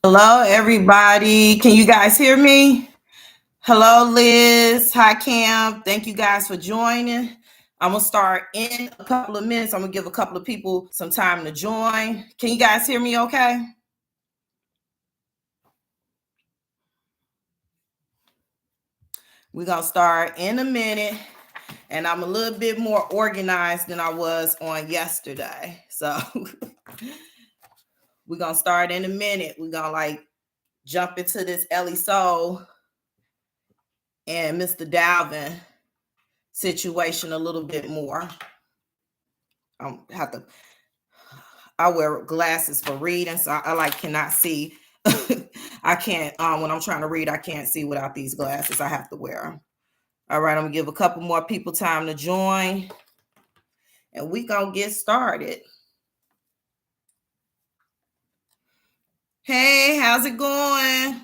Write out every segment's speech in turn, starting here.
Hello, everybody. Can you guys hear me? Hello, Liz. Hi, Cam. Thank you guys for joining. I'm going to start in a couple of minutes. I'm going to give a couple of people some time to join. Can you guys hear me okay? We're going to start in a minute. And I'm a little bit more organized than I was on yesterday. So we're going to start in a minute. We're going to jump into this Ellie Soul and Mr. Dalvin situation a little bit more. I wear glasses for reading, so I cannot see. I can't when I'm trying to read, I can't see without these glasses. I have to wear them. All right, I'm gonna give a couple more people time to join, and we gonna get started. Hey, how's it going?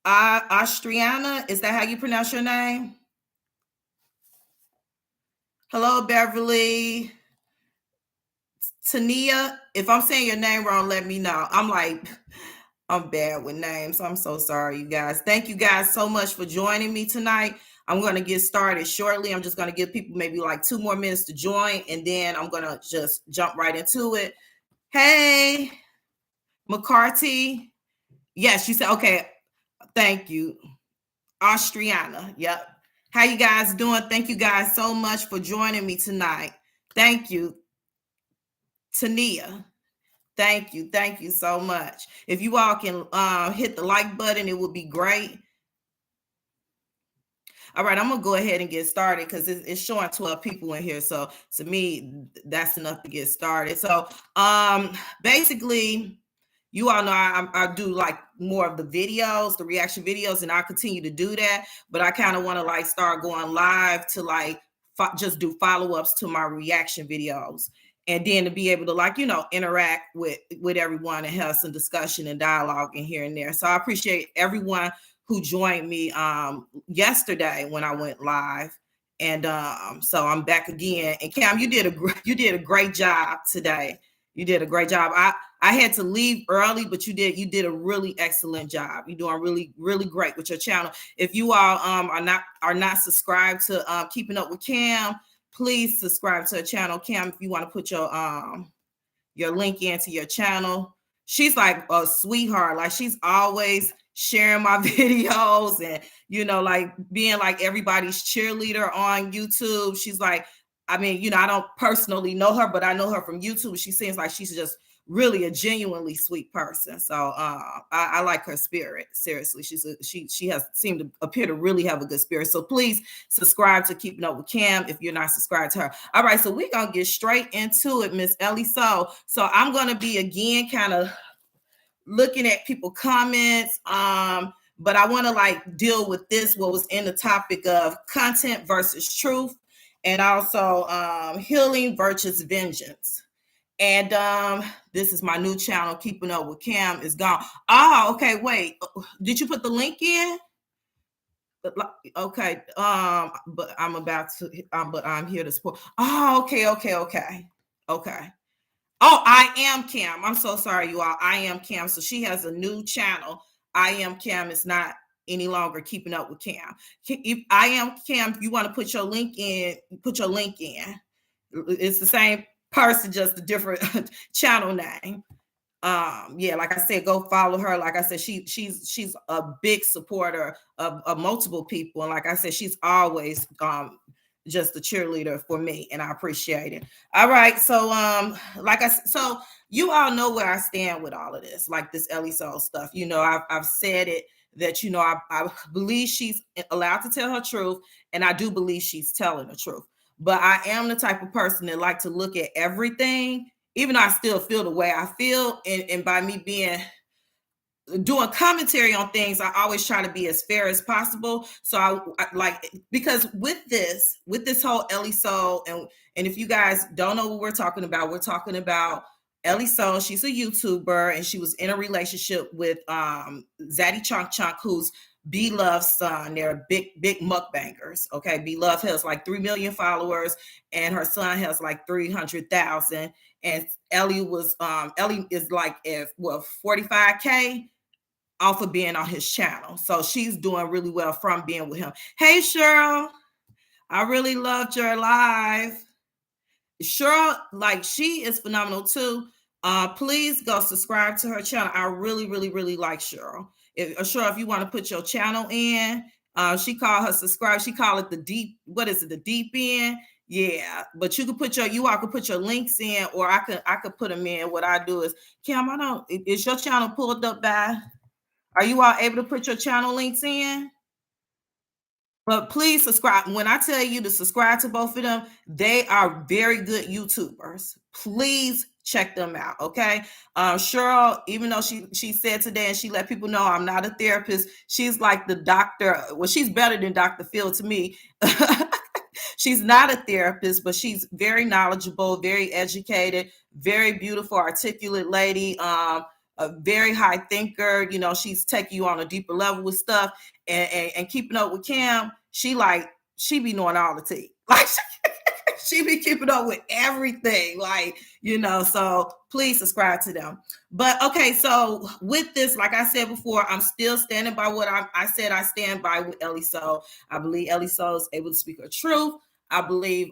Austriana, is that how you pronounce your name? Hello, Beverly. Tania, if I'm saying your name wrong, let me know. I'm bad with names. I'm so sorry, you guys. Thank you guys so much for joining me tonight. I'm going to get started shortly. I'm just going to give people maybe 2 more minutes to join, and then I'm going to just jump right into it. Hey, McCarty. Yes, you said, okay. Thank you. Austriana. Yep. How you guys doing? Thank you guys so much for joining me tonight. Thank you. Tania. Thank you. Thank you so much. If you all can hit the like button, it would be great. All right, I'm going to go ahead and get started because it's showing 12 people in here. So to me, that's enough to get started. So basically, you all know I do more of the videos, the reaction videos, and I'll continue to do that. But I kind of want to start going live to just do follow-ups to my reaction videos. And then to be able to interact with everyone and have some discussion and dialogue in here and there. So I appreciate everyone who joined me yesterday when I went live. And so I'm back again. And Cam, you did a great job today. You did a great job. I had to leave early, but you did a really excellent job. You're doing really, really great with your channel. If you all are not subscribed to Keeping Up with Cam, please subscribe to her channel. Cam, if you want to put your link into your channel. She's like a sweetheart. She's always sharing my videos and being everybody's cheerleader on YouTube. She's I don't personally know her, but I know her from YouTube. She seems like she's just really a genuinely sweet person. So I like her spirit. Seriously, she has seemed to appear to really have a good spirit. So please subscribe to Keeping Up with Cam if you're not subscribed to her. All right, so we're gonna get straight into it, Miss Ellie Soul. So I'm gonna be again kind of looking at people comments, but I want to deal with what was in the topic of content versus truth, and also healing versus vengeance. And this is my new channel, Keeping Up with Cam is gone. Oh, okay. Wait, did you put the link in? Okay. But I'm about to. But I'm here to support. Oh, okay. Okay. Oh, I am Cam. I'm so sorry, you all. I am Cam. So she has a new channel. I am Cam. It's not any longer Keeping Up with Cam. If I am Cam, if you want to put your link in, put your link in. It's the same person, just a different channel name. Yeah, like I said, go follow her. Like I said, she's a big supporter of multiple people, and like I said, she's always just a cheerleader for me, and I appreciate it. All right, so so you all know where I stand with all of this, like this Ellie Soul stuff. I've said it that I believe she's allowed to tell her truth, and I do believe she's telling the truth. But I am the type of person that like to look at everything, even though I still feel the way I feel, and by me doing commentary on things, I always try to be as fair as possible. So I because with this whole Ellie Soul, and if you guys don't know what we're talking about Ellie Soul. She's a YouTuber, and she was in a relationship with Zaddy Chunk Chunk, who's B Love's son. They're big mukbangers. Okay. B Love has like 3 million followers, and her son has like 300,000. And Ellie is like at 45K off of being on his channel. So she's doing really well from being with him. Hey Cheryl, I really loved your live. Cheryl, like, she is phenomenal too. Please go subscribe to her channel. I really, really, really like Cheryl. If you want to put your channel in, she called her subscribe. She called it the deep. What is it? The deep end. Yeah, but you all can put your links in, or I could put them in. What I do is, Kim, is your channel pulled up by? Are you all able to put your channel links in? But please subscribe. When I tell you to subscribe to both of them, they are very good YouTubers. Please check them out. Okay. Cheryl, even though she said today and she let people know I'm not a therapist, she's like the doctor. Well, she's better than Dr. Phil to me. She's not a therapist, but she's very knowledgeable, very educated, very beautiful, articulate lady. A very high thinker. You know, she's taking you on a deeper level with stuff, and keeping up with Cam. She be knowing all the tea. Like she be keeping up with everything. Like, you know, so please subscribe to them. But okay, so with this, like I said before, I'm still standing by what I said I stand by with Ellie So. I believe Ellie So is able to speak her truth. I believe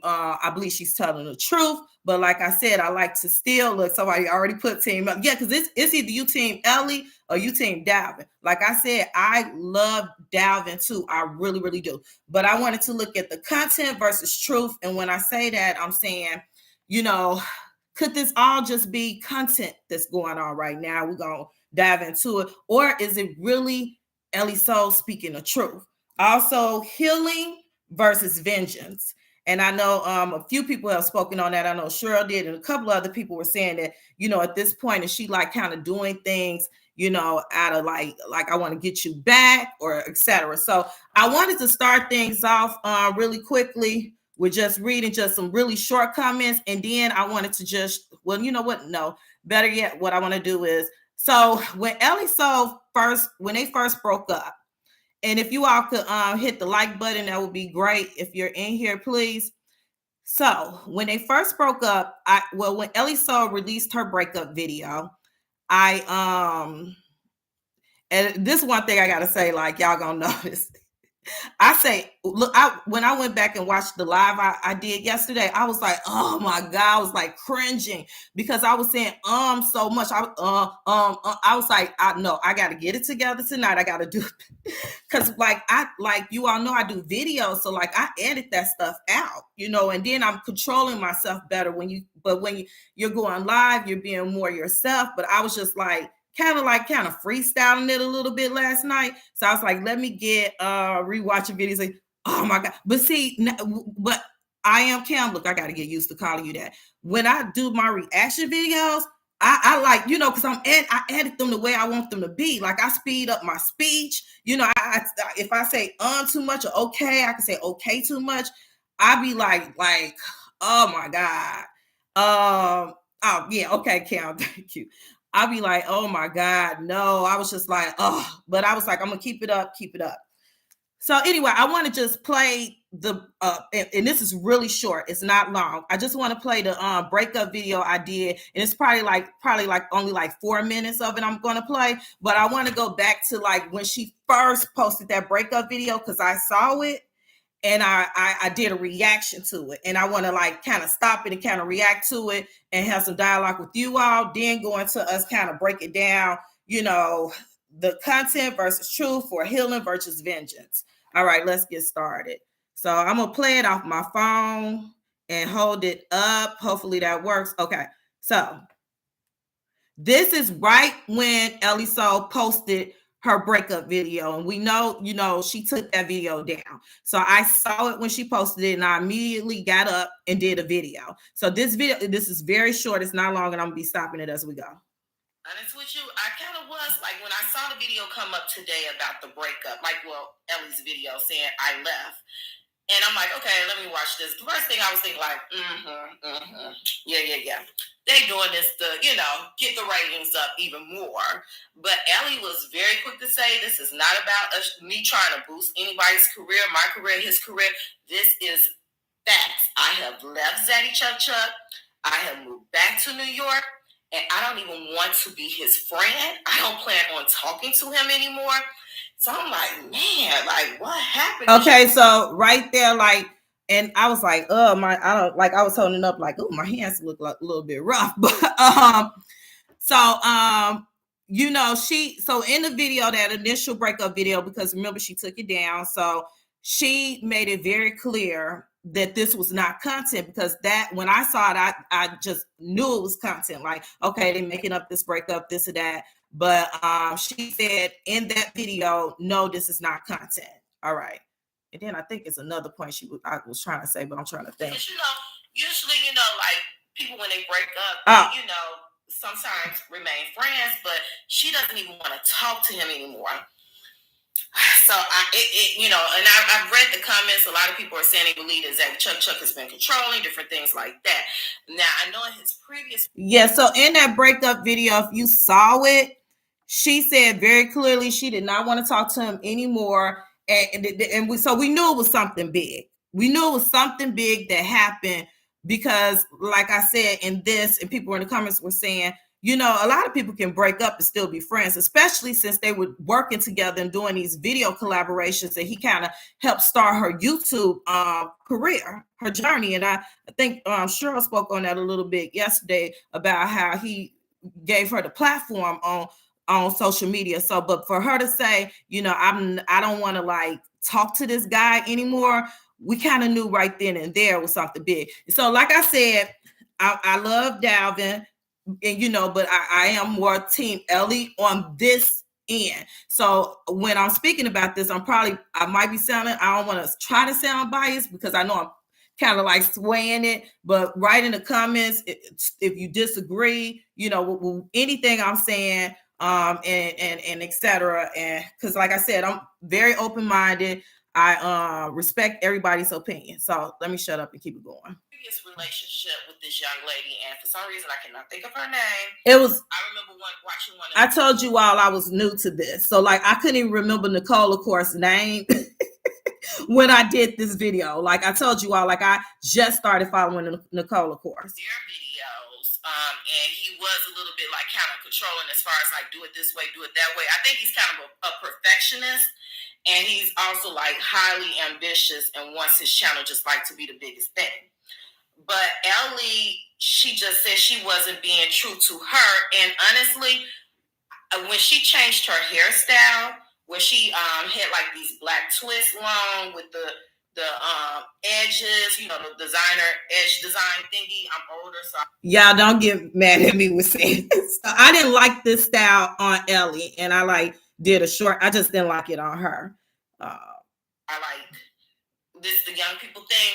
she's telling the truth. But like I said, I like to still look. Somebody already put team up. Yeah, because it's either you team Ellie or you team Dalvin. Like I said, I love Dalvin too. I really, really do. But I wanted to look at the content versus truth. And when I say that, I'm saying, you know, could this all just be content that's going on right now? We're going to dive into it. Or is it really Ellie So speaking the truth? Also, healing versus vengeance. And I know a few people have spoken on that. I know Cheryl did, and a couple of other people were saying that, you know, at this point, is she like kind of doing things, you know, out of like I want to get you back, or etc. So I wanted to start things off really quickly with just reading just some really short comments, and then I wanted to just, well, you know what? No, better yet, what I want to do is, so when Ellie So when they first broke up. And if you all could hit the like button, that would be great. If you're in here, please. So when they first broke up, when Ellie So released her breakup video, and this one thing I gotta say, like, y'all gonna notice. I say, look, when I went back and watched the live I did yesterday, I was like, oh my God, I was like cringing because I was saying so much. I was like, I got to get it together tonight. I got to do it because like you all know I do videos, so like I edit that stuff out, you know, and then I'm controlling myself better when you're going live, you're being more yourself. But I was just like, kind of freestyling it a little bit last night. So I was like, let me get rewatching videos. Like, oh my God. But see, but I am Cam. Look, I got to get used to calling you that. When I do my reaction videos, I like, you know, because I edit them the way I want them to be. Like I speed up my speech. You know, if I say too much or okay, I can say okay too much. I be like, oh my God. Oh yeah, okay, Cam, thank you. I'll be like, oh my God, no. I was just like, oh, but I was like, I'm gonna keep it up. So anyway, I want to just play the and this is really short. It's not long. I just want to play the breakup video I did, and it's probably like only like 4 minutes of it I'm going to play. But I want to go back to like when she first posted that breakup video because I saw it. And I did a reaction to it, and I want to like kind of stop it and kind of react to it and have some dialogue with you all, then go into us kind of break it down, you know, the content versus truth, for healing versus vengeance. All right, let's get started. So I'm gonna play it off my phone and hold it up. Hopefully that works. Okay, so this is right when Ellie So posted her breakup video, and we know, you know, she took that video down. So I saw it when she posted it, and I immediately got up and did a video. So this is very short. It's not long, and I'm gonna be stopping it as we go. Honest with you, I kind of was like, when I saw the video come up today about the breakup, like, well, Ellie's video saying I left. And I'm like, okay, let me watch this. The first thing I was thinking, like, yeah. They doing this to, get the ratings up even more. But Ellie was very quick to say, this is not about me trying to boost anybody's career, my career, his career. This is facts. I have left Zaddy Chuck Chuck. I have moved back to New York. And I don't even want to be his friend. I don't plan on talking to him anymore. So I'm like, man, like what happened? Okay, so right there, like, and I was like, oh my, I don't like. I was holding up like, oh, my hands look like a little bit rough, but so in the video, that initial breakup video, because remember she took it down, so she made it very clear that this was not content, because that when I saw it, I just knew it was content. Like, okay, they're making up this breakup, this or that. But she said in that video, no, this is not content. All right. And then I think it's another point I was trying to say, but I'm trying to think. Usually, like people when they break up, sometimes remain friends, but she doesn't even want to talk to him anymore. So and I've read the comments. A lot of people are saying they believe that Chuck Chuck has been controlling different things like that. Now I know in his previous so in that breakup video, if you saw it, she said very clearly she did not want to talk to him anymore, and we knew it was something big. We knew it was something big that happened because, like I said, in this, and people in the comments were saying, a lot of people can break up and still be friends, especially since they were working together and doing these video collaborations, and he kind of helped start her YouTube career, her journey. And I think Cheryl spoke on that a little bit yesterday about how he gave her the platform on social media. So, but for her to say, I don't want to like talk to this guy anymore, we kind of knew right then and there was something big. So, like I said, I love Dalvin, and but I am more team Ellie on this end. So when I'm speaking about this, I might be sounding, I don't want to try to sound biased because I know I'm kind of like swaying it, but write in the comments if you disagree, with anything I'm saying, and etc. And because like I said, I'm very open-minded. I respect everybody's opinion. So let me shut up and keep it going. Previous relationship with this young lady, and for some reason I cannot think of her name. I remember watching one. I told you all I was new to this, so like I couldn't even remember Nicole, of course, name when I did this video. Like I told you all, like I just started following Nicole, of course. Their videos, and he was a little bit like kind of controlling as far as like do it this way, do it that way. I think he's kind of a perfectionist. And he's also like highly ambitious and wants his channel just like to be the biggest thing. But Ellie, she just said she wasn't being true to her. And honestly, when she changed her hairstyle, where she had like these black twists long with the edges, the designer edge design thingy. I'm older, so y'all don't get mad at me with saying this. So I didn't like this style on Ellie, and I did a short. I just didn't like it on her. I like this, the young people thing.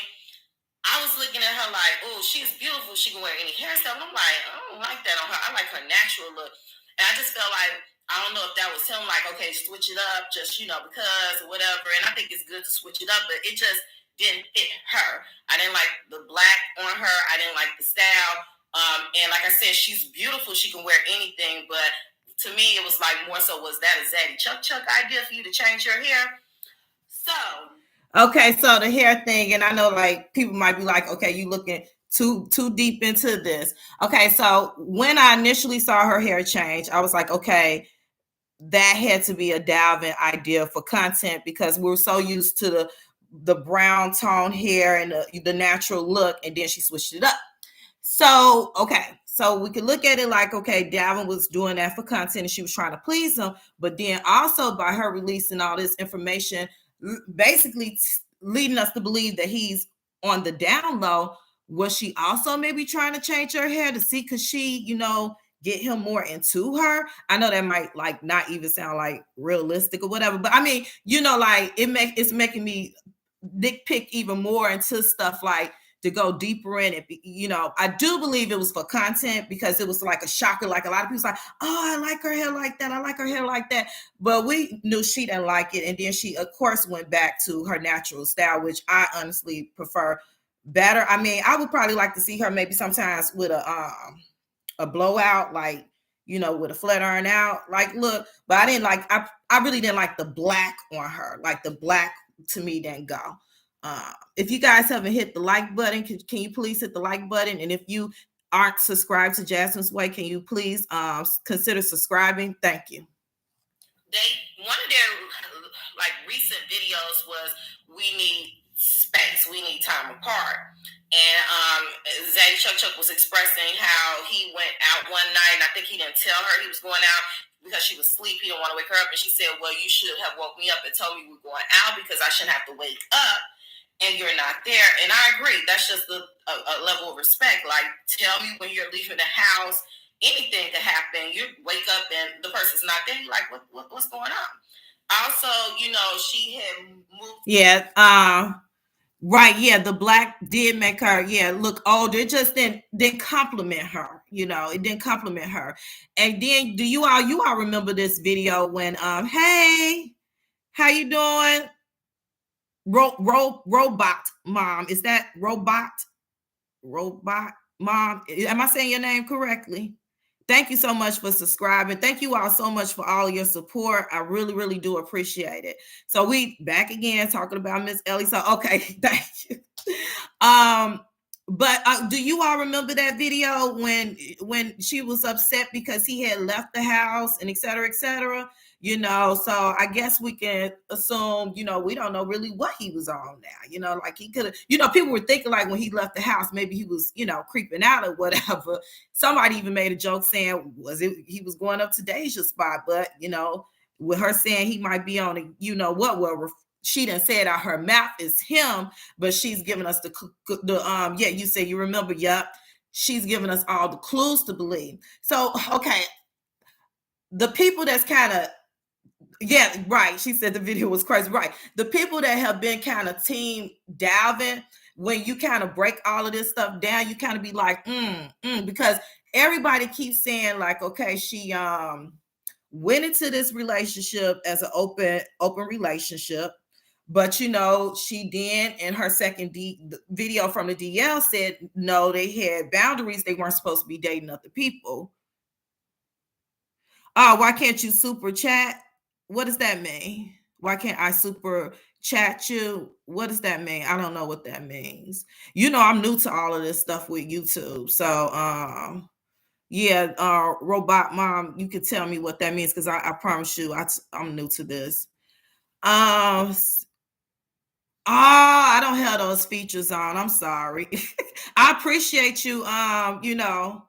I was looking at her like, oh, she's beautiful. She can wear any hairstyle. And I'm like, I don't like that on her. I like her natural look. And I just felt like, I don't know if that was him, like, okay, switch it up, just, because or whatever. And I think it's good to switch it up, but it just didn't fit her. I didn't like the black on her. I didn't like the style. And like I said, she's beautiful. She can wear anything. But to me, it was like more so, was that a Zaddy Chuck Chuck idea for you to change your hair? Okay, so the hair thing, and I know like people might be like, okay, you looking too deep into this. Okay, so when I initially saw her hair change, I was like, okay, that had to be a Dalvin idea for content because we're so used to the brown tone hair and the natural look, and then she switched it up. So okay, so we could look at it like, okay, Dalvin was doing that for content and she was trying to please him, but then also by her releasing all this information, basically leading us to believe that he's on the down low. Was she also maybe trying to change her hair to see, could she, get him more into her? I know that might like not even sound like realistic or whatever, but I mean, like it's making me nitpick even more into stuff like, to go deeper in it. You know, I do believe it was for content because it was like a shocker. Like a lot of people like, oh, I like her hair like that. I like her hair like that. But we knew she didn't like it. And then she, of course, went back to her natural style, which I honestly prefer better. I mean, I would probably like to see her maybe sometimes with a blowout, like, you know, with a flat iron out, like, look, but I didn't like, I really didn't like the black on her. Like the black to me didn't go. If you guys haven't hit the like button, can you please hit the like button? And if you aren't subscribed to Jasmine's Way, can you please consider subscribing? Thank you. One of their like recent videos was we need space, we need time apart. And Zaddy Chuck was expressing how he went out one night, and I think he didn't tell her he was going out because she was asleep. He didn't want to wake her up, and she said, well, you should have woke me up and told me we were going out because I shouldn't have to wake up and you're not there. And I agree. That's just a level of respect. Like, tell me when you're leaving the house. Anything could happen. You wake up and the person's not there. You're like, what's going on? Also, you know, she had moved. Yeah. Right. Yeah. The black did make her, look older. It just didn't compliment her. You know, it didn't compliment her. And then do you all remember this video when, hey, how you doing? Robot mom. Is that robot mom? Am I saying your name correctly? Thank you so much for subscribing. Thank you all so much for all your support. I really, really do appreciate it. So we back again talking about Miss Ellie. So okay, thank you. But do you all remember that video when she was upset because he had left the house and et cetera, et cetera? You know, so I guess we can assume, you know, we don't know really what he was on now. You know, like he could have, you know, people were thinking like when he left the house, maybe he was, you know, creeping out or whatever. Somebody even made a joke saying, he was going up to Deja's spot, but, you know, with her saying he might be on a, you know what, well, she didn't say it out her mouth is him, but she's giving us you say you remember, yep. She's giving us all the clues to believe. So, okay. The people that's kind of, yeah, right. She said the video was crazy. Right. The people that have been kind of team Dalvin, when you kind of break all of this stuff down, you kind of be like, because everybody keeps saying like, okay, she went into this relationship as an open relationship. But, you know, she then in her second video from the DL said, no, they had boundaries. They weren't supposed to be dating other people. Oh, why can't you super chat? What does that mean? Why can't I super chat you? What does that mean? I don't know what that means. You know, I'm new to all of this stuff with YouTube. So, robot mom, you could tell me what that means because I promise you, I'm new to this. I don't have those features on. I'm sorry. I appreciate you. You know,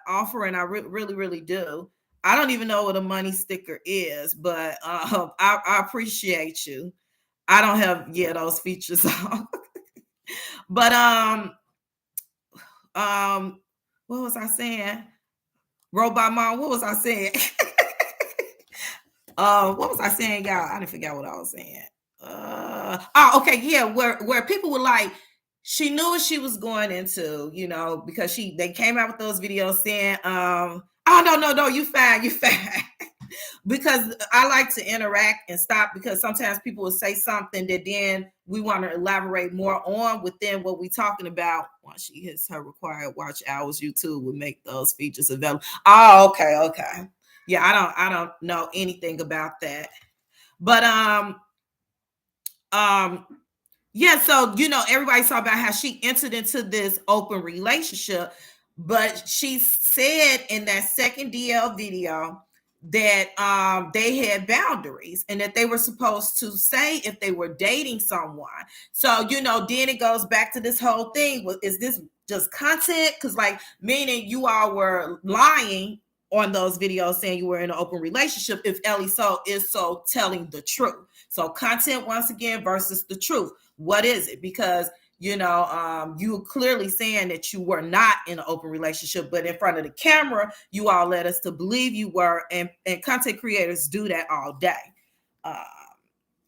offering. I really, really do. I don't even know what a money sticker is, but I appreciate you. I don't have those features on. But what was I saying? Robot mom, what was I saying? What was I saying, y'all? I didn't forget what I was saying. Okay, yeah, where people were like, she knew what she was going into, you know, because they came out with those videos saying, oh no, you fine. Because I like to interact and stop because sometimes people will say something that then we want to elaborate more on within what we're talking about. Once she hits her required watch hours, YouTube will make those features available. Oh, okay. Yeah, I don't know anything about that. But so you know, everybody's talking about how she entered into this open relationship, but she said in that second DL video that they had boundaries and that they were supposed to say if they were dating someone. So, you know, then it goes back to this whole thing. Is this just content? Because like, meaning you all were lying on those videos saying you were in an open relationship if Ellie So is so telling the truth. So content once again versus the truth. What is it? Because you know, you clearly saying that you were not in an open relationship, but in front of the camera, you all led us to believe you were, and content creators do that all day.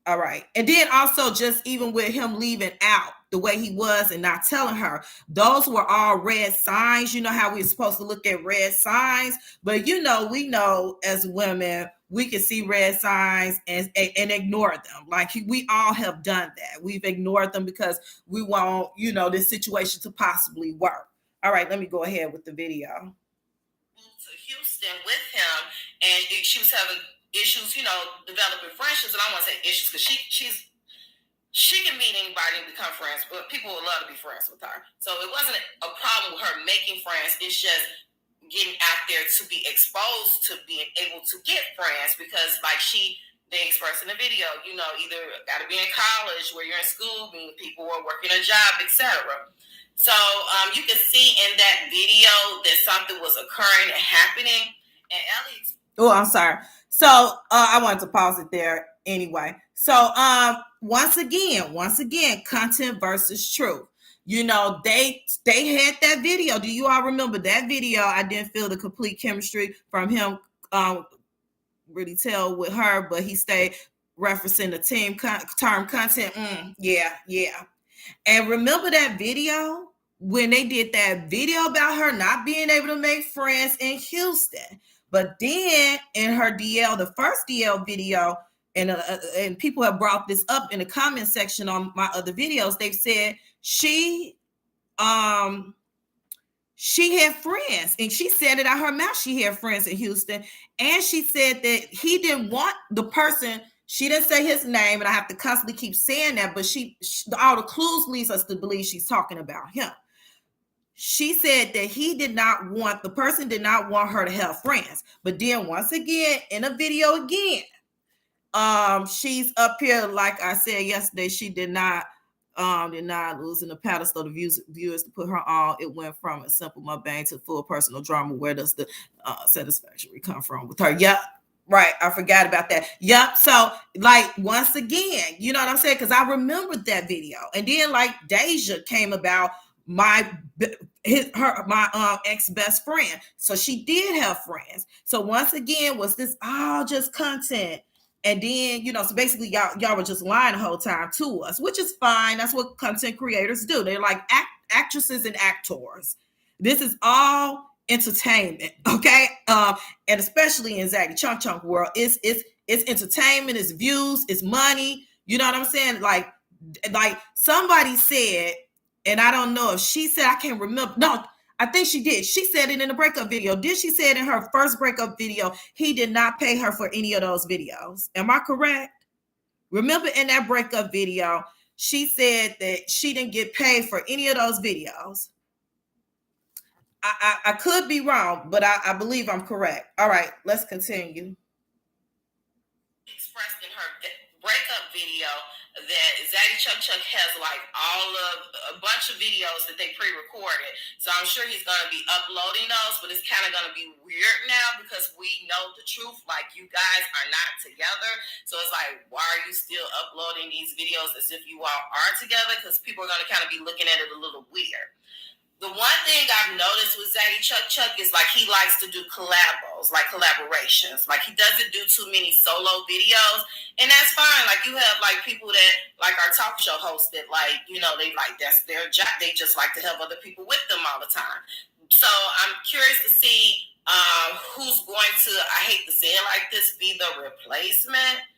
All right. And then also just even with him leaving out the way he was and not telling her, those were all red signs. You know how we're supposed to look at red signs, but we know as women, we can see red signs and ignore them. Like we all have done that. We've ignored them because we want, this situation to possibly work. All right, let me go ahead with the video. To Houston with him, and she was having issues, developing friendships. And I want to say issues because she can meet anybody and become friends, but people would love to be friends with her. So it wasn't a problem with her making friends. It's just getting out there to be exposed to being able to get friends, because like they expressed in the video, either got to be in college where you're in school, meeting people, or working a job, etc. So you can see in that video that something was occurring and happening. And Ellie. Oh, I'm sorry. So I wanted to pause it there anyway. So once again, content versus truth. They had that video. Do you all remember that video? I didn't feel the complete chemistry from him really tell with her, but he stayed referencing the term content. Yeah. And remember that video when they did that video about her not being able to make friends in Houston? But then in her DL, the first DL video, and people have brought this up in the comment section on my other videos, they've said she had friends, and she said it out her mouth. She had friends in Houston, and she said that he didn't want the person. She didn't say his name, and I have to constantly keep saying that, but she all the clues leads us to believe she's talking about him. She said that the person did not want her to have friends. But then once again, in a video again, she's up here, like I said yesterday, she did not losing the pedestal to viewers to put her on. It went from a simple mukbang to full personal drama. Where does the satisfaction come from with her? Yep. Right. I forgot about that. Yep. So like, once again, you know what I'm saying? Because I remembered that video. And then like Deja came about, my ex best friend. So she did have friends. So once again, was this all just content? And then, so basically y'all were just lying the whole time to us, which is fine. That's what content creators do. They're like actresses and actors. This is all entertainment, okay? And especially in Zaggy Chunk Chunk world, it's entertainment, it's views, it's money. You know what I'm saying? Like somebody said, and I don't know if she said, I can't remember. No, I think she did. She said it in the breakup video. Did she say it in her first breakup video? He did not pay her for any of those videos. Am I correct? Remember in that breakup video, she said that she didn't get paid for any of those videos. I could be wrong, but I believe I'm correct. All right, let's continue. Expressed in her breakup video that Zaddy Chuck Chuck has like a bunch of videos that they pre-recorded. So I'm sure he's going to be uploading those, but it's kind of going to be weird now because we know the truth. Like, you guys are not together. So it's like, why are you still uploading these videos as if you all are together? Because people are going to kind of be looking at it a little weird. The one thing I've noticed with Zaddy Chuck Chuck is like he likes to do collabos, like collaborations. Like he doesn't do too many solo videos, and that's fine. Like you have like people that like our talk show hosts that like, they like that's their job. They just like to have other people with them all the time. So I'm curious to see who's going to, I hate to say it like this, be the replacement.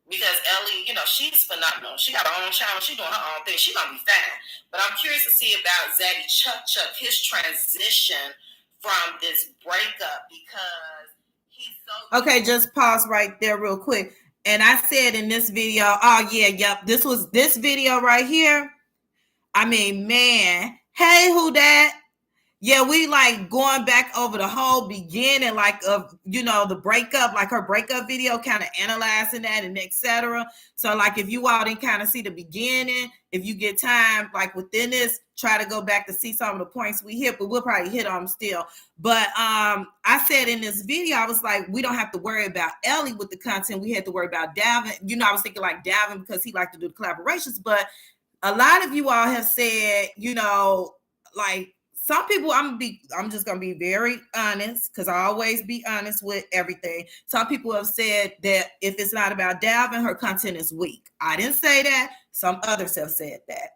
Because Ellie, she's phenomenal. She got her own channel. She's doing her own thing. She's going to be fine. But I'm curious to see about Zaddy Chuck Chuck, his transition from this breakup, because he's so... Okay, just pause right there real quick. And I said in this video, this video right here. I mean, man, hey, who that? Yeah, we like going back over the whole beginning, like of, the breakup, like her breakup video, kind of analyzing that and etc. So like, if you all didn't kind of see the beginning, if you get time, like within this, try to go back to see some of the points we hit, but we'll probably hit on them still. But I said in this video, I was like, we don't have to worry about Ellie with the content. We had to worry about Davin. I was thinking like Davin because he liked to do the collaborations, but a lot of you all have said, like, some people, I'm just gonna be very honest, because I always be honest with everything. Some people have said that if it's not about Dalvin, her content is weak. I didn't say that. Some others have said that.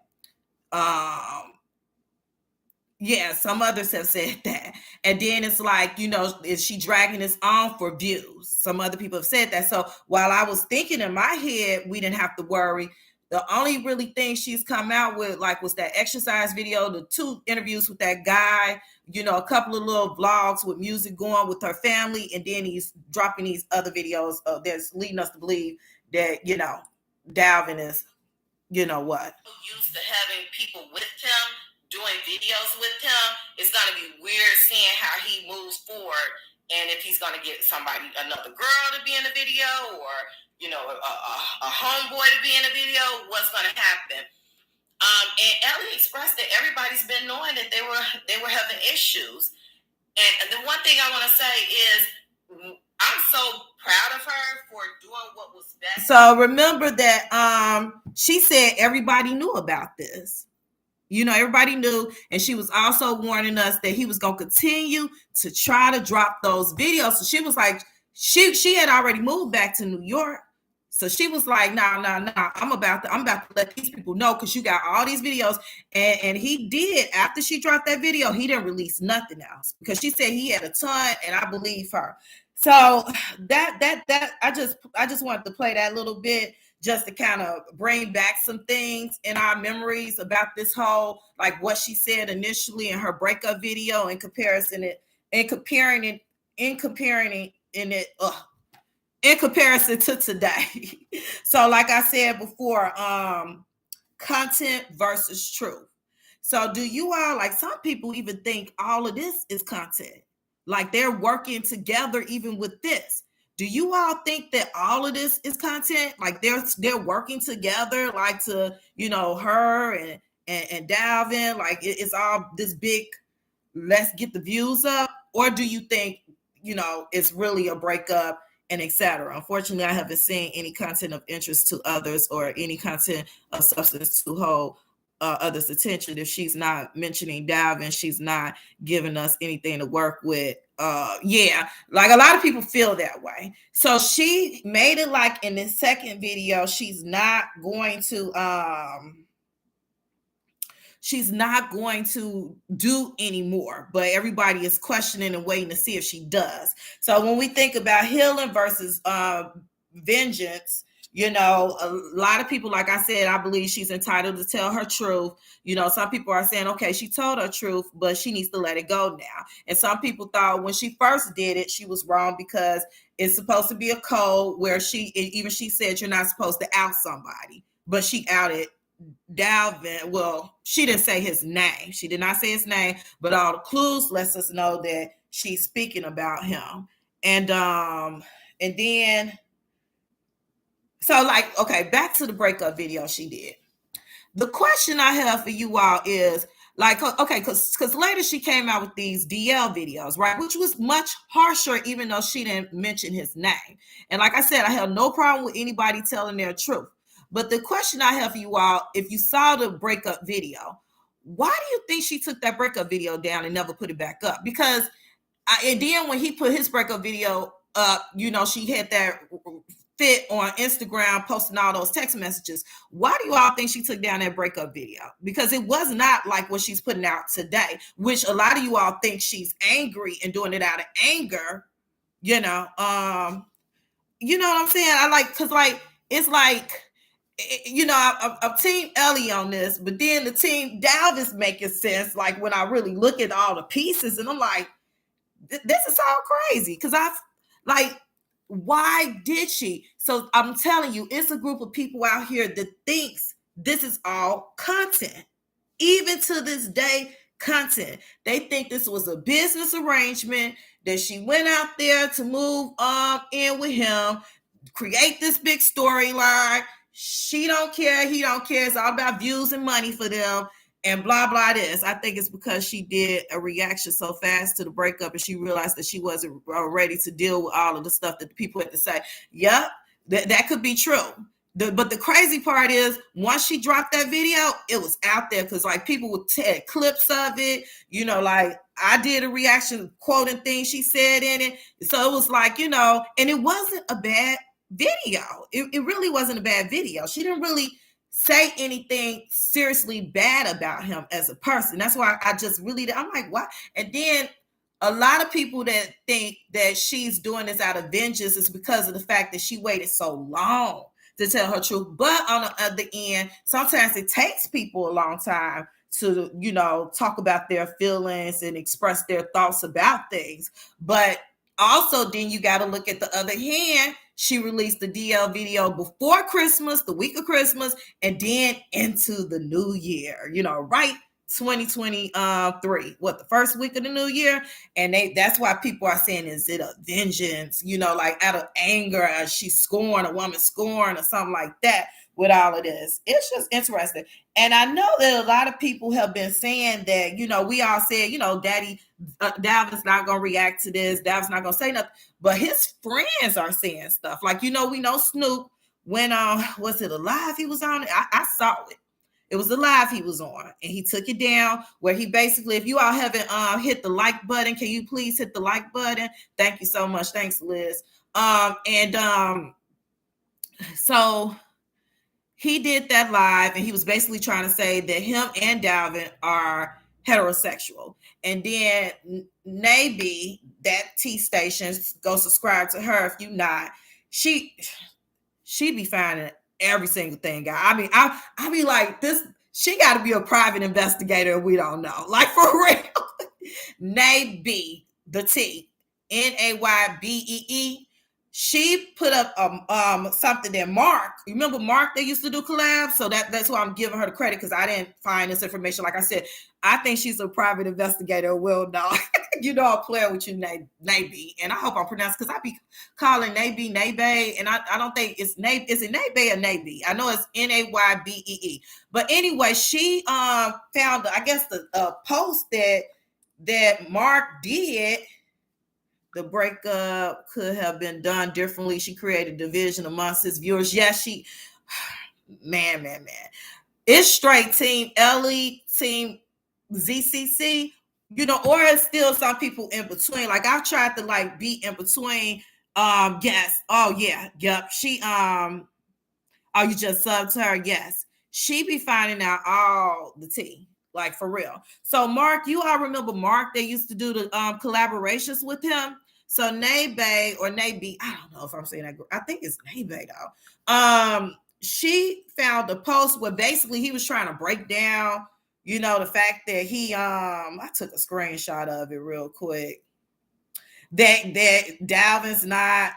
Yeah, some others have said that. And then it's like, is she dragging this on for views? Some other people have said that. So while I was thinking in my head, we didn't have to worry. The only really thing she's come out with, like, was that exercise video, the 2 interviews with that guy, a couple of little vlogs with music going with her family. And then he's dropping these other videos that's leading us to believe that, Dalvin is, what? Used to having people with him, doing videos with him. It's going to be weird seeing how he moves forward, and if he's going to get another girl to be in the video, or a homeboy to be in a video. What's going to happen? And Ellie expressed that everybody's been knowing that they were having issues, and the one thing I want to say is I'm so proud of her for doing what was best. So remember that she said everybody knew about this. Everybody knew, and she was also warning us that he was going to continue to try to drop those videos. So she was like, she had already moved back to New York. So she was like, nah, I'm about to let these people know, because you got all these videos. And he did. After she dropped that video, he didn't release nothing else, because she said he had a ton, and I believe her. So that I just wanted to play that little bit, just to kind of bring back some things in our memories about this whole, like, what she said initially in her breakup video, and comparing to today. So like I said before, content versus truth. So do you all, like, some people even think all of this is content, like they're working together even with this. Do you all think that all of this is content? Like they're working together, like, to, her and Dalvin, like it's all this big, let's get the views up? Or do you think, it's really a breakup and etc.? Unfortunately, I haven't seen any content of interest to others, or any content of substance to hold others' attention. If she's not mentioning Dalvin, she's not giving us anything to work with. Like a lot of people feel that way. So she made it like in this second video, she's not going to do anymore, but everybody is questioning and waiting to see if she does. So when we think about healing versus vengeance, a lot of people, like I said, I believe she's entitled to tell her truth. Some people are saying, okay, she told her truth, but she needs to let it go now. And some people thought when she first did it, she was wrong, because it's supposed to be a code where she said you're not supposed to out somebody, but she outed Dalvin. Well, she didn't say his name. She did not say his name, but all the clues lets us know that she's speaking about him. And then, so, like, okay, back to the breakup video she did. The question I have for you all is, like, okay, because later she came out with these DL videos, right? Which was much harsher, even though she didn't mention his name. And like I said, I have no problem with anybody telling their truth. But the question I have for you all, if you saw the breakup video, why do you think she took that breakup video down and never put it back up? Because, and then when he put his breakup video up, she had that fit on Instagram, posting all those text messages. Why do you all think she took down that breakup video? Because it was not like what she's putting out today, which a lot of you all think she's angry and doing it out of anger. You know what I'm saying? Because it's like, I'm team Ellie on this, but then the team Dalvin's making sense. Like when I really look at all the pieces, and I'm like, this is all crazy. Because why did she? So I'm telling you, it's a group of people out here that thinks this is all content. Even to this day, content. They think this was a business arrangement, that she went out there to move in with him, create this big storyline. She don't care, he don't care. It's all about views and money for them, and blah, blah this. I think it's because she did a reaction so fast to the breakup, and she realized that she wasn't ready to deal with all of the stuff that the people had to say. Yep, that could be true. But the crazy part is once she dropped that video, it was out there because like people would take clips of it, like I did a reaction quoting things she said in it. So it was like, and it wasn't a bad video. It really wasn't a bad video. She didn't really say anything seriously bad about him as a person. That's why I just really, I'm like, what? And then a lot of people that think that she's doing this out of vengeance is because of the fact that she waited so long to tell her truth. But on the other end, sometimes it takes people a long time to, talk about their feelings and express their thoughts about things. But also, then you got to look at the other hand. She released the DL video before Christmas, the week of Christmas, and then into the new year, right 2023, what, the first week of the new year. And that's why people are saying, is it a vengeance, like out of anger, as she's scorned, a woman scorned or something like that with all of this. It's just interesting. And I know that a lot of people have been saying that, we all said, Daddy, Dalvin's not going to react to this, Dalvin's not going to say nothing, but his friends are saying stuff like, we know Snoop, when was it a live he was on? I saw it. It was the live he was on, and he took it down where he basically, if you all haven't hit the like button, can you please hit the like button? Thank you so much. Thanks, Liz. So he did that live, and he was basically trying to say that him and Dalvin are heterosexual. And then maybe that T station, go subscribe to her if you not. She be finding every single thing, guy. I mean, I be like, this, she got to be a private investigator and we don't know. Like, for real. Naybee, the T, Naybee. She put up something that Mark, remember Mark, they used to do collabs? So that's why I'm giving her the credit, because I didn't find this information. Like I said, I think she's a private investigator. Will know. I'm playing with you, Naybee. And I hope I'm pronounced, because I be calling Naybee, and I don't think it's is it Naybee or Naybee? I know it's Naybee. But anyway, she found, I guess, the post that Mark did. The breakup could have been done differently. She created division amongst his viewers. Yes, she, man. It's straight Team Ellie, Team ZCC, or it's still some people in between. Like, I've tried to be in between. Yes. Oh yeah. Yep. She, oh, you just subbed to her. Yes. She be finding out all the tea. Like, for real. So Mark, you all remember Mark? They used to do the collaborations with him. So Naybee, I don't know if I'm saying that. I think it's Naybee though. She found a post where basically he was trying to break down, the fact that he I took a screenshot of it real quick. That Dalvin's not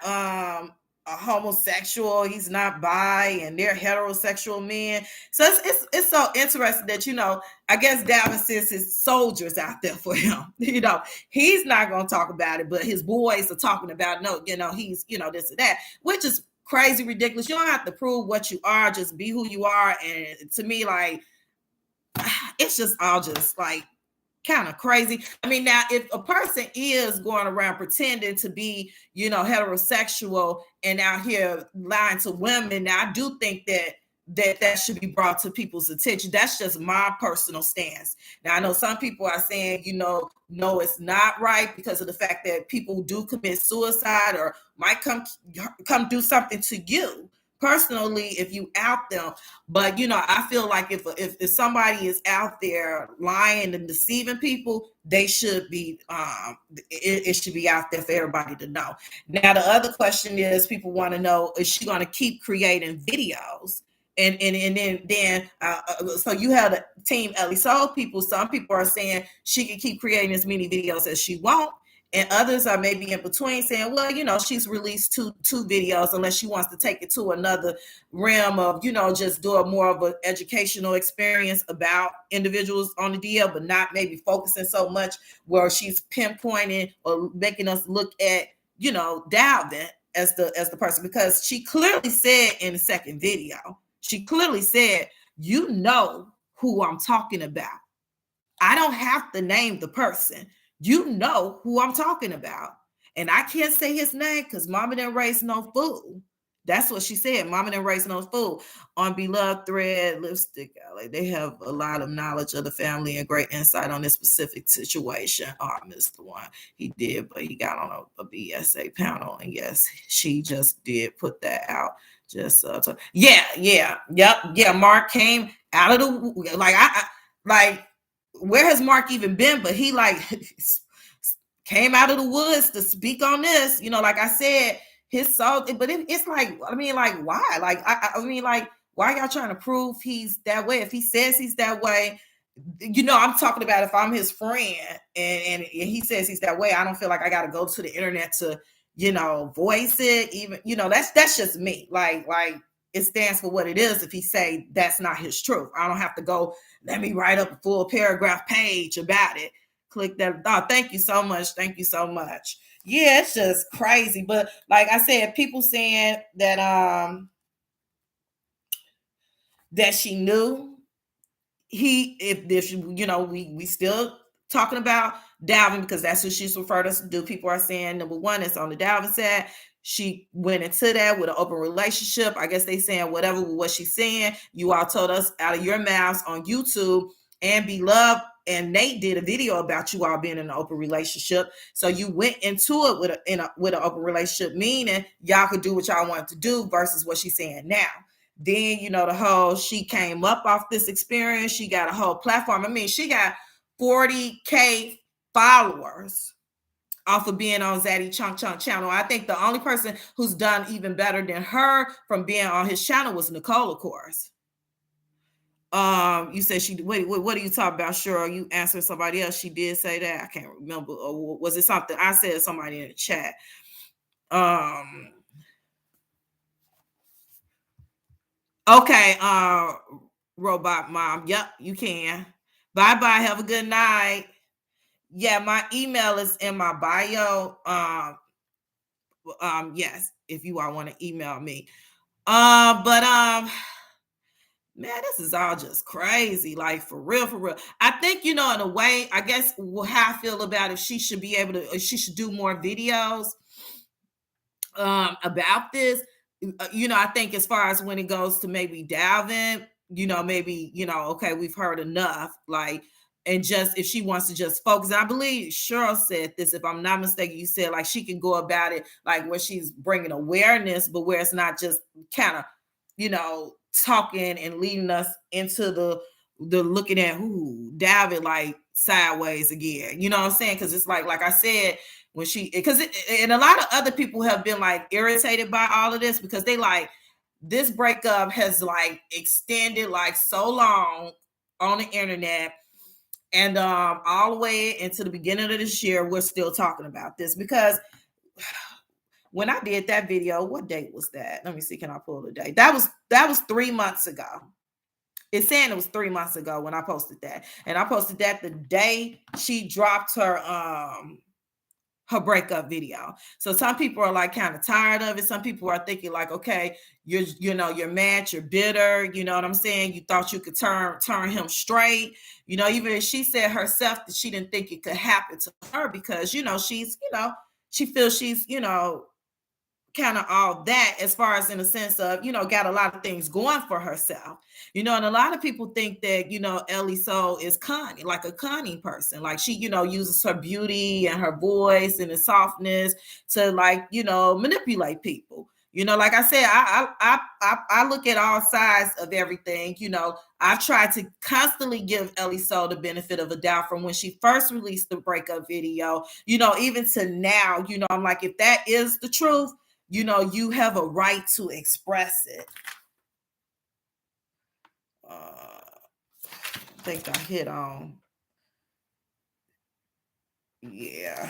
a homosexual, he's not bi, and they're heterosexual men. So it's so interesting that, I guess Dalvin says his soldiers out there for him. He's not going to talk about it, but his boys are talking about, no, he's, this and that, which is crazy, ridiculous. You don't have to prove what you are, just be who you are. And to me, like, it's just all just like kind of crazy. I mean, now if a person is going around pretending to be, heterosexual and out here lying to women, now I do think that should be brought to people's attention. That's just my personal stance. Now, I know some people are saying, no, it's not right because of the fact that people do commit suicide or might come do something to you personally if you out them. But I feel like if somebody is out there lying and deceiving people, they should be it should be out there for everybody to know. Now, the other question is, people want to know, is she going to keep creating videos? And then so you have the Team Ellie Soul people. Some people are saying she can keep creating as many videos as she wants. And others are maybe in between saying, well, she's released two videos, unless she wants to take it to another realm of, just do a more of an educational experience about individuals on the DL, but not maybe focusing so much where she's pinpointing or making us look at, Dalvin as the person, because she clearly said in the second video, you know who I'm talking about. I don't have to name the person. You know who I'm talking about. And I can't say his name because mama didn't raise no fool. That's what she said. Mama didn't raise no fool. On Beloved Thread, Lipstick Alley, they have a lot of knowledge of the family and great insight on this specific situation. Oh, I missed the one he did, but he got on a BSA panel, and yes, she just did put that out. Just yeah. Mark came out of the like where has Mark even been? But he like came out of the woods to speak on this. Like I said, his soul. But it's like, I mean, like why? Like I mean, like why y'all trying to prove he's that way? If he says he's that way, I'm talking about if I'm his friend and he says he's that way, I don't feel like I got to go to the internet to voice it. Even that's just me. Like it stands for what it is. If he say that's not his truth, I don't have to go. Let me write up a full paragraph page about it. Click that. Oh, thank you so much. Thank you so much. Yeah, it's just crazy. But like I said, people saying that that she knew if we still talking about Dalvin because that's what she's referred us to do. People are saying number one, it's on the Dalvin side. She went into that with an open relationship. I guess they saying whatever with what she's saying. You all told us out of your mouths on YouTube, and Beloved and Nate did a video about you all being in an open relationship. So you went into it with an open relationship, meaning y'all could do what y'all wanted to do versus what she's saying now. Then, the whole, she came up off this experience. She got a whole platform. I mean, she got 40K followers off of being on Zaddy Chunk Chunk channel. I think the only person who's done even better than her from being on his channel was Nicole, of course. You said what are you talking about? Sure, you answered somebody else. She did say that. I can't remember. Or was it something I said somebody in the chat? Okay, Robot Mom. Yep, you can. Bye-bye. Have a good night. Yeah, my email is in my bio. Yes, if you all want to email me. But man, this is all just crazy. Like for real. I think, in a way, I guess how I feel about it, she should be able to, she should do more videos about this. I think as far as when it goes to maybe Dalvin, maybe, okay, we've heard enough. Like, and just if she wants to just focus, I believe Cheryl said this, if I'm not mistaken, you said like she can go about it like where she's bringing awareness, but where it's not just kind of, talking and leading us into the looking at Dalvin like sideways again. You know what I'm saying? Because it's like I said, when and a lot of other people have been like irritated by all of this because they like this breakup has like extended like so long on the internet, and all the way into the beginning of this year we're still talking about this because when I did that video, what date was that? Let me see, can I pull the date? That was 3 months ago. It's saying it was 3 months ago when I posted that, and I posted that the day she dropped her breakup video. So some people are like kind of tired of it. Some people are thinking like, okay, you're mad, you're bitter. You know what I'm saying? You thought you could turn him straight. Even she said herself that she didn't think it could happen to her because, she's, she feels she's, kind of all that as far as in the sense of, got a lot of things going for herself, and a lot of people think that, Ellie Soul is cunning, like a cunning person. Like she, uses her beauty and her voice and the softness to like, manipulate people. Like I said, I look at all sides of everything. I've tried to constantly give Ellie Soul the benefit of a doubt from when she first released the breakup video, even to now, I'm like, if that is the truth, you have a right to express it. I think I hit on. Yeah.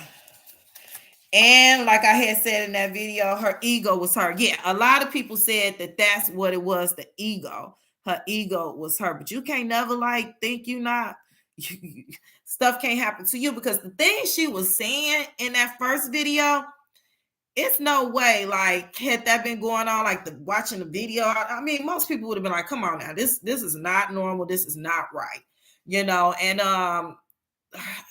And like I had said in that video, her ego was her. Yeah, a lot of people said that that's what it was, the ego. Her ego was her. But you can't never like think you not. Stuff can't happen to you because the thing she was saying in that first video, it's no way, like, had that been going on, like watching the video, I mean, most people would have been like, come on now, this is not normal, this is not right, and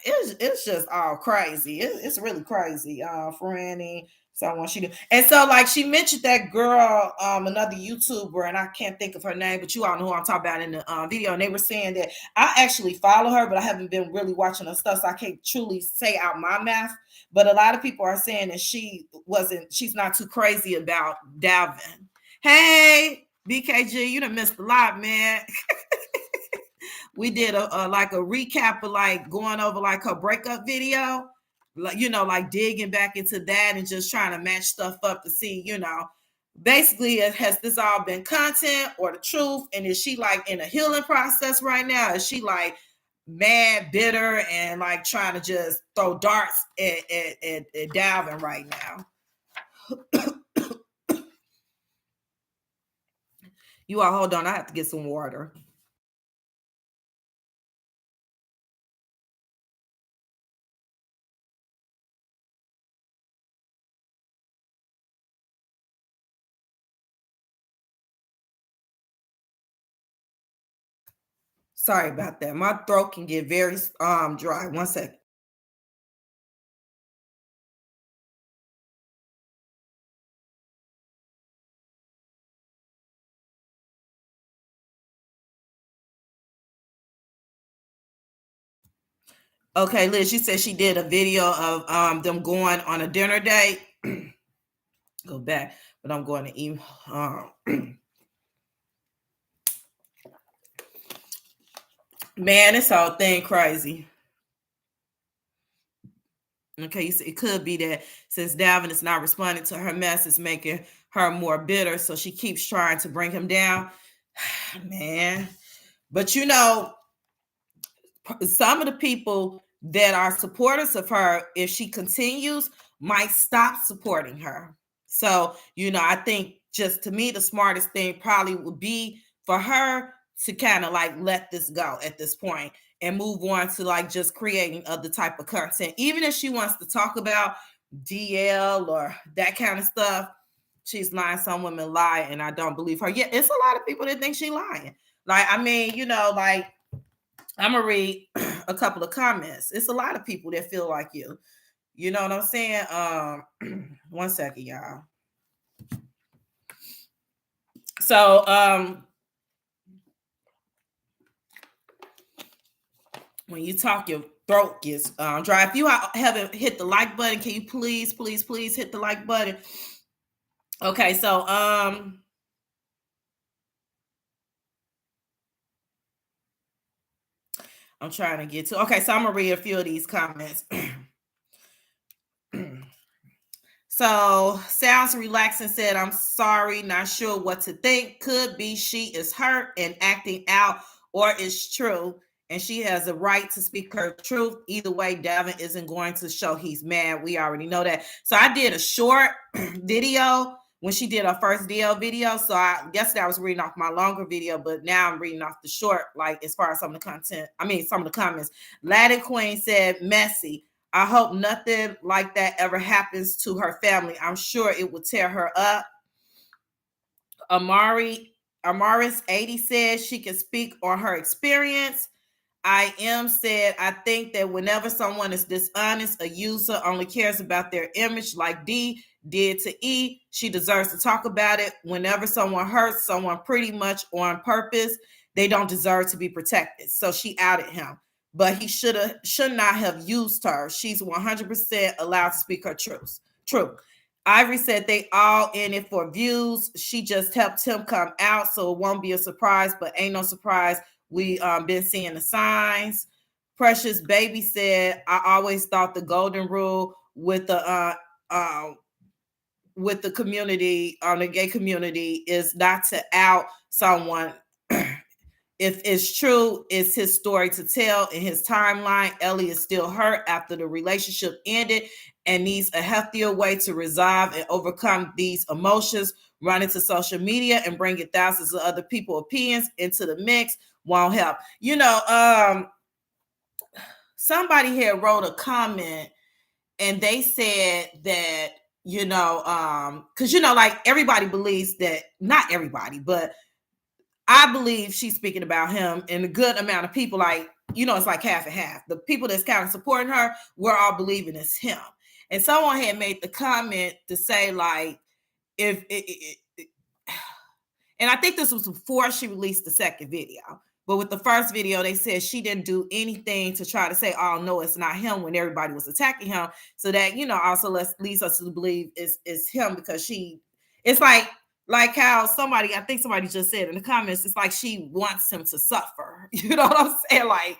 it's just all crazy. It's really crazy. Franny. Someone she do. And so like she mentioned that girl, another YouTuber, and I can't think of her name, but you all know who I'm talking about in the video. And they were saying that I actually follow her, but I haven't been really watching her stuff, so I can't truly say out my mouth. But a lot of people are saying that she's not too crazy about Dalvin. Hey, BKG, you done missed a lot, man. We did a like a recap of like going over like her breakup video, like like digging back into that and just trying to match stuff up to see, basically has this all been content or the truth, and is she like in a healing process right now? Is she like mad, bitter, and like trying to just throw darts at Dalvin right now? You all hold on, I have to get some water. Sorry about that. My throat can get very dry. One second. Okay, Liz, you said she did a video of them going on a dinner date. Go back, but I'm going to email. Man, this whole thing crazy. Okay, you see, it could be that since Dalvin is not responding to her message, making her more bitter, so she keeps trying to bring him down. Man, but some of the people that are supporters of her, if she continues, might stop supporting her. So, I think just to me, the smartest thing probably would be for her to kind of like let this go at this point and move on to like just creating other type of content. Even if she wants to talk about DL or that kind of stuff, she's lying. Some women lie, and I don't believe her. Yeah, it's a lot of people that think she's lying. Like, I mean, like I'm gonna read a couple of comments. It's a lot of people that feel like you. You know what I'm saying? 1 second, y'all. So when you talk, your throat gets dry. If you haven't hit the like button, can you please hit the like button? Okay, so I'm trying to get to. Okay, so I'm gonna read a few of these comments. So sounds relaxing. Said, I'm sorry, not sure what to think. Could be she is hurt and acting out, or it's true and she has a right to speak her truth. Either way, Dalvin isn't going to show he's mad. We already know that. So I did a short video when she did her first DL video. So yesterday I was reading off my longer video, but now I'm reading off the short, like as far as some of the content. I mean, some of the comments. Latin Queen said, messy. I hope nothing like that ever happens to her family. I'm sure it will tear her up. Amaris 80 says she can speak on her experience. I am said, I think that whenever someone is dishonest, a user only cares about their image like D did to E, she deserves to talk about it. Whenever someone hurts someone pretty much on purpose, they don't deserve to be protected. So she outed him. But he should not have used her. She's 100% allowed to speak her truth. True. Ivory said they all in it for views. She just helped him come out, so it won't be a surprise, but ain't no surprise. We been seeing the signs. Precious Baby said, I always thought the golden rule with the community, the gay community, is not to out someone. If it's true, it's his story to tell in his timeline. Ellie is still hurt after the relationship ended and needs a healthier way to resolve and overcome these emotions. Running to social media and bringing thousands of other people's opinions into the mix won't help. Somebody here wrote a comment and they said that, because, like everybody believes that, not everybody, but I believe she's speaking about him, and a good amount of people, like it's like half and half. The people that's kind of supporting her, we're all believing it's him. And someone had made the comment to say, like, if and I think this was before she released the second video. But with the first video, they said she didn't do anything to try to say, oh, no, it's not him, when everybody was attacking him. So that, also leads us to believe it's him, because it's like how I think somebody just said in the comments, it's like she wants him to suffer. You know what I'm saying? Like,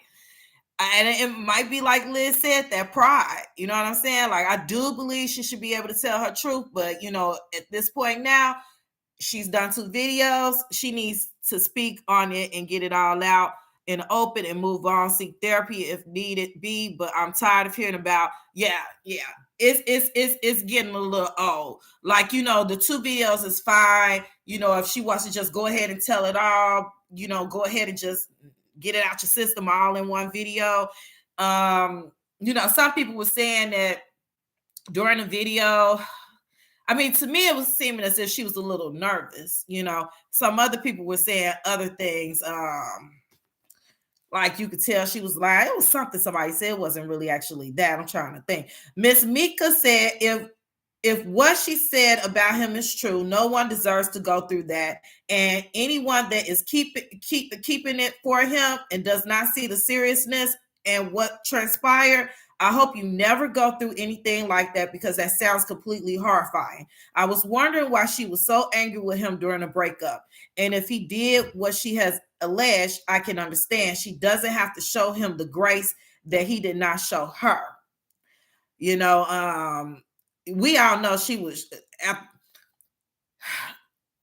and it might be like Liz said, that pride. You know what I'm saying? Like, I do believe she should be able to tell her truth. But, at this point now, she's done 2 videos. She needs to speak on it and get it all out in the open and move on, seek therapy if needed be. But I'm tired of hearing about, it's getting a little old. Like, the 2 videos is fine. If she wants to just go ahead and tell it all, go ahead and just get it out your system all in one video. Some people were saying that during the video, I mean, to me, it was seeming as if she was a little nervous. Some other people were saying other things. Like, you could tell she was lying. It was something somebody said. It wasn't really actually that. I'm trying to think. Miss Mika said, if what she said about him is true, no one deserves to go through that. And anyone that is keeping it for him and does not see the seriousness and what transpired, I hope you never go through anything like that, because that sounds completely horrifying. I was wondering why she was so angry with him during the breakup. And if he did what she has alleged, I can understand. She doesn't have to show him the grace that he did not show her. We all know she was,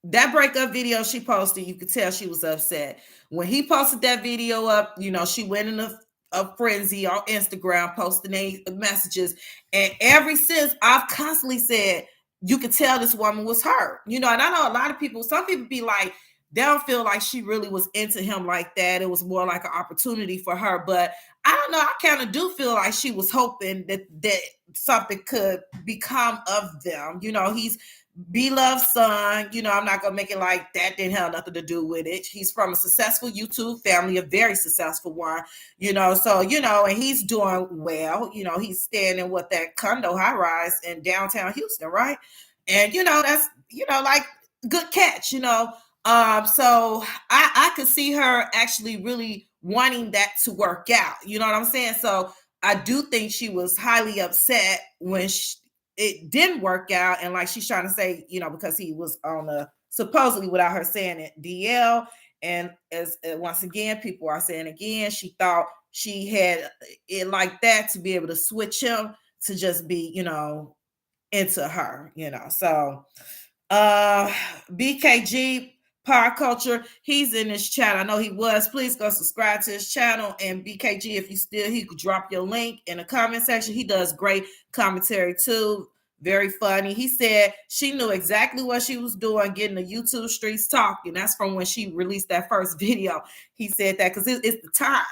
that breakup video she posted, you could tell she was upset. When he posted that video up, she went in a frenzy on Instagram, posting messages. And ever since, I've constantly said, you could tell this woman was hurt. And I know a lot of people, some people be like, they don't feel like she really was into him like that. It was more like an opportunity for her. But I don't know. I kind of do feel like she was hoping that something could become of them. He's beloved son. I'm not going to make it like that didn't have nothing to do with it. He's from a successful YouTube family, a very successful one, so, and he's doing well. He's staying in that condo high rise in downtown Houston, right? And, that's, like, good catch, so I could see her actually really wanting that to work out. You know what I'm saying? So I do think she was highly upset when it didn't work out. And like she's trying to say, because he was on a, supposedly without her saying it, DL. And as once again, people are saying again, she thought she had it like that to be able to switch him to just be, into her, So BKG Power Culture, he's in this chat. I know he was. Please go subscribe to his channel. And BKG, if you still, he could drop your link in the comment section. He does great commentary too. Very funny. He said she knew exactly what she was doing, getting the YouTube streets talking. That's from when she released that first video. He said that because it's the time.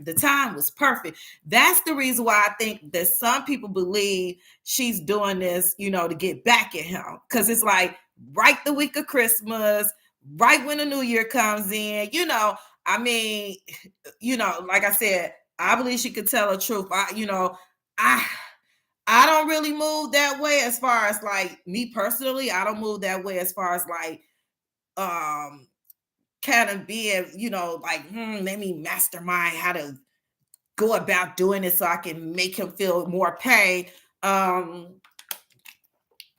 The time was perfect. That's the reason why I think that some people believe she's doing this, to get back at him. Because it's like right the week of Christmas, right when the new year comes in, I mean, like I said, I believe she could tell the truth. I don't really move that way as far as like me personally. I don't move that way as far as like, kind of being, like, let me mastermind how to go about doing it so I can make him feel more pain.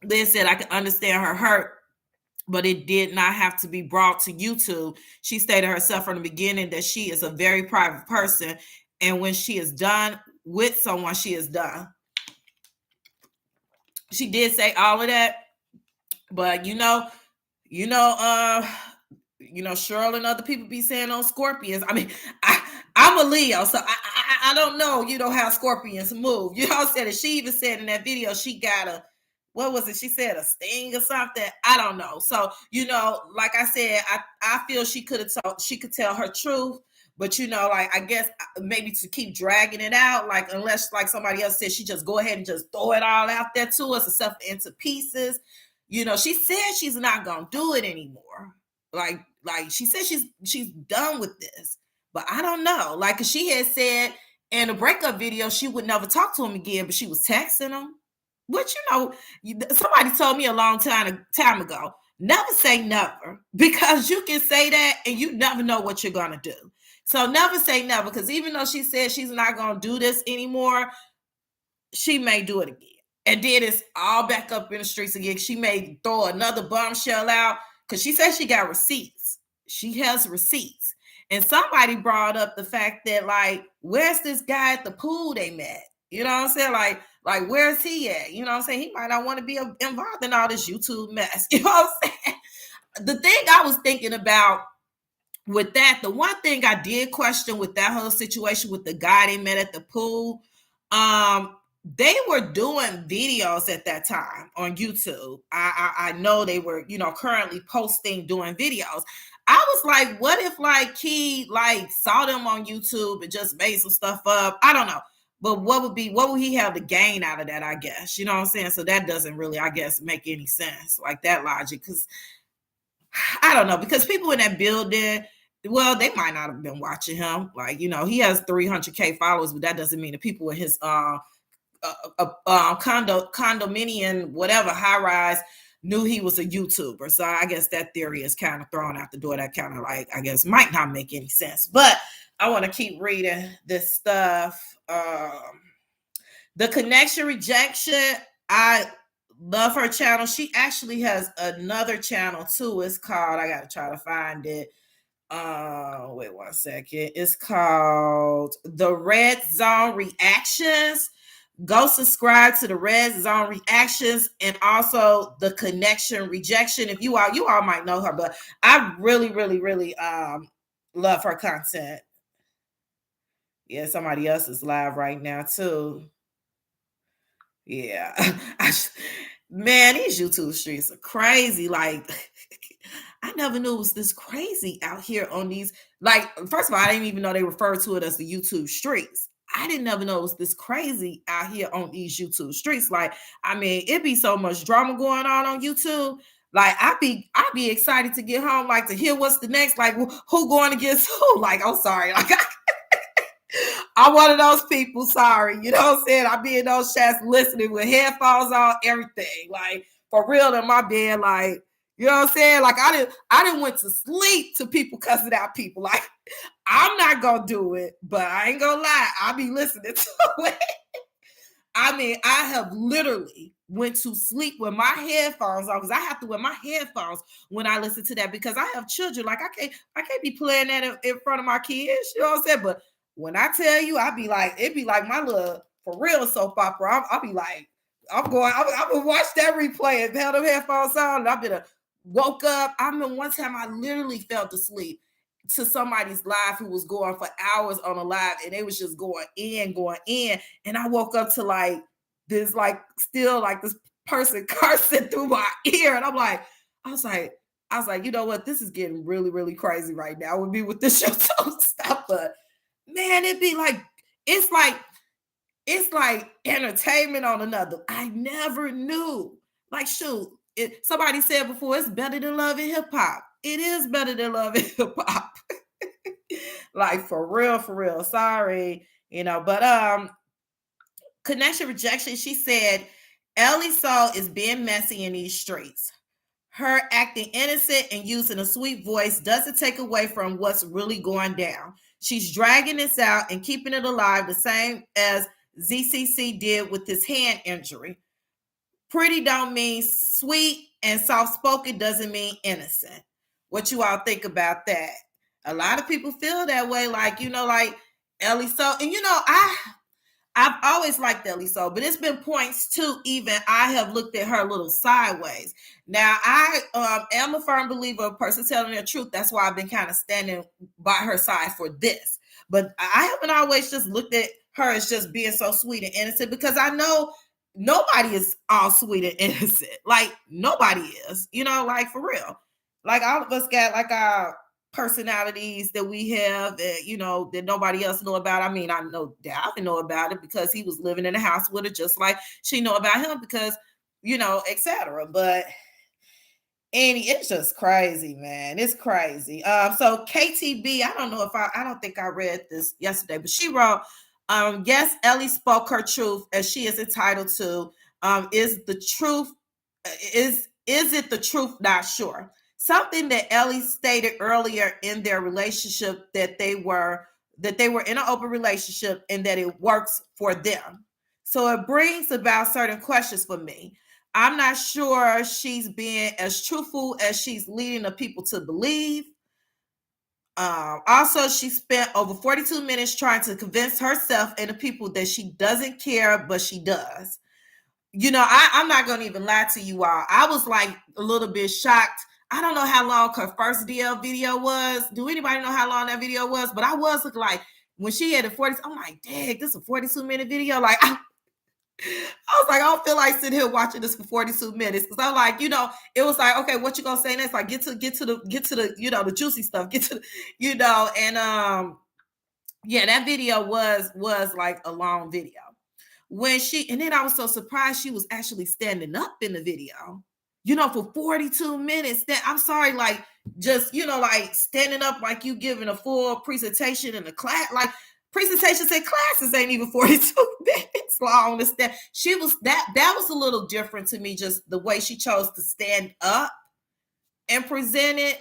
Liz said, I can understand her hurt, but it did not have to be brought to YouTube. She stated herself from the beginning that she is a very private person. And when she is done with someone, she is done. She did say all of that, but Cheryl and other people be saying on Scorpions. I mean, I'm a Leo, so I don't know, how Scorpions move. Said it. She even said in that video she got a, what was it? She said a sting or something. I don't know. So, like I said, I feel she could tell her truth. But, like, I guess maybe to keep dragging it out, like, unless, like somebody else said, she just go ahead and just throw it all out there to us and stuff into pieces. She said she's not going to do it anymore. Like she said she's done with this. But I don't know. Like, 'cause she had said in a breakup video she would never talk to him again, but she was texting him. Which, somebody told me a long time ago, never say never, because you can say that and you never know what you're gonna do. So never say never, because even though she said she's not gonna do this anymore, she may do it again. And then it's all back up in the streets again. She may throw another bombshell out because she says she got receipts. She has receipts. And somebody brought up the fact that, like, where's this guy at the pool they met? You know what I'm saying? Like where's he at? You know what I'm saying? He might not want to be involved in all this YouTube mess. You know what I'm saying? The thing I was thinking about with that, the one thing I did question with that whole situation with the guy they met at the pool, they were doing videos at that time on YouTube. I know they were, currently doing videos. I was like, what if like he like saw them on YouTube and just made some stuff up? I don't know. But what would he have to gain out of that, I guess? You know what I'm saying? So that doesn't really, I guess, make any sense, like that logic. Because I don't know, because people in that building, well, they might not have been watching him. Like, he has 300K followers, but that doesn't mean the people in his condominium, whatever, high rise, knew he was a YouTuber. So I guess that theory is kind of thrown out the door. That kind of like, I guess, might not make any sense. But I want to keep reading this stuff. The Connection Rejection, I love her channel. She actually has another channel too. It's called, I gotta try to find it. Wait 1 second. It's called The Red Zone Reactions. Go subscribe to the Red Zone Reactions and also the Connection Rejection. If you all might know her, but I really, really, really love her content. Yeah, somebody else is live right now too. Yeah. Man, these YouTube streets are crazy. Like, I never knew it was this crazy out here on these. Like, first of all, I didn't even know they referred to it as the YouTube streets. I didn't ever know it was this crazy out here on these YouTube streets. Like, I mean, it'd be so much drama going on YouTube. Like, I'd be excited to get home, like to hear what's the next, like who going against who. Like, I'm sorry. Like, I'm one of those people, sorry. You know what I'm saying? I be in those chats listening with headphones on, everything. Like, for real in my bed, like, you know what I'm saying? Like, I didn't went to sleep to people cussing out people. Like, I'm not gonna do it, but I ain't gonna lie, I'll be listening to it. I mean, I have literally went to sleep with my headphones on, because I have to wear my headphones when I listen to that, because I have children. Like, I can't be playing that in front of my kids. You know what I'm saying? But when I tell you, it'd be like my little, for real, soap opera. I'll be like, I'm gonna watch that replay and have them headphones on, and I've been woke up. I remember one time I literally fell asleep to somebody's live who was going for hours on a live, and they was just going in. And I woke up to like this, like still like this person cursing through my ear. And I was like, you know what? This is getting really, really crazy right now with me with this show stuff. But man, it's like entertainment on another. I never knew. Like, shoot, somebody said before, it's better than love and hip hop. It is better than love and hip hop. Like, for real. Sorry, but Connection Rejection, she said, Ellie Saul is being messy in these streets. Her acting innocent and using a sweet voice doesn't take away from what's really going down. She's dragging this out and keeping it alive, the same as ZCC did with his hand injury. Pretty don't mean sweet, and soft-spoken doesn't mean innocent. What you all think about that? A lot of people feel that way, like, like Ellie Saul. And, I've always liked Ellie Saul, but it's been points too, even I have looked at her a little sideways. Now, I am a firm believer of a person telling their truth. That's why I've been kind of standing by her side for this. But I haven't always just looked at her as just being so sweet and innocent, because I know nobody is all sweet and innocent. Like, nobody is, like, for real. Like, all of us got like our personalities that we have that, that nobody else know about. I mean, I know Dalvin know about it because he was living in the house with her, just like she know about him because, etc. But It's just crazy, man. It's crazy. So KTB, I don't think I read this yesterday, but she wrote, yes, Ellie spoke her truth as she is entitled to. Is the truth is it the truth? Not sure. Something that Ellie stated earlier in their relationship that they were in an open relationship and that it works for them. So it brings about certain questions for me. I'm not sure she's being as truthful as she's leading the people to believe. Also, she spent over 42 minutes trying to convince herself and the people that she doesn't care, but she does. I'm not going to even lie to you all. I was like a little bit shocked. I don't know how long her first DL video was. Do anybody know how long that video was? But I was looking like, when she had a 40, I'm like, dang, this is a 42-minute video. Like, I was like, I don't feel like sitting here watching this for 42 minutes. Because I'm like, it was like, okay, what you gonna say next? Like, get to the, the juicy stuff. Get to the, and yeah, that video was like a long video. And then I was so surprised she was actually standing up in the video, for 42 minutes. That I'm sorry, like just like standing up like you giving a full presentation in a class, like presentations and classes ain't even 42 minutes long. She was that was a little different to me, just the way she chose to stand up and present it.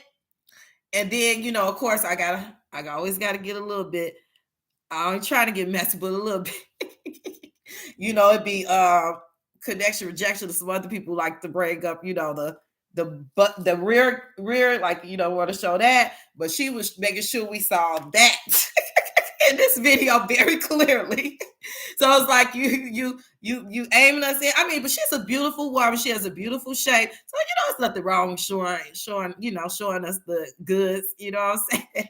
And then, of course, I always gotta get a little bit. I ain't trying to get messy, but a little bit. It'd be connection rejection. Some other people like to bring up, the rear, like, want to show that, but she was making sure we saw that in this video very clearly. So it's like you aiming us in. I mean, but she's a beautiful woman. She has a beautiful shape. So it's nothing wrong with showing us the goods. You know what I'm saying?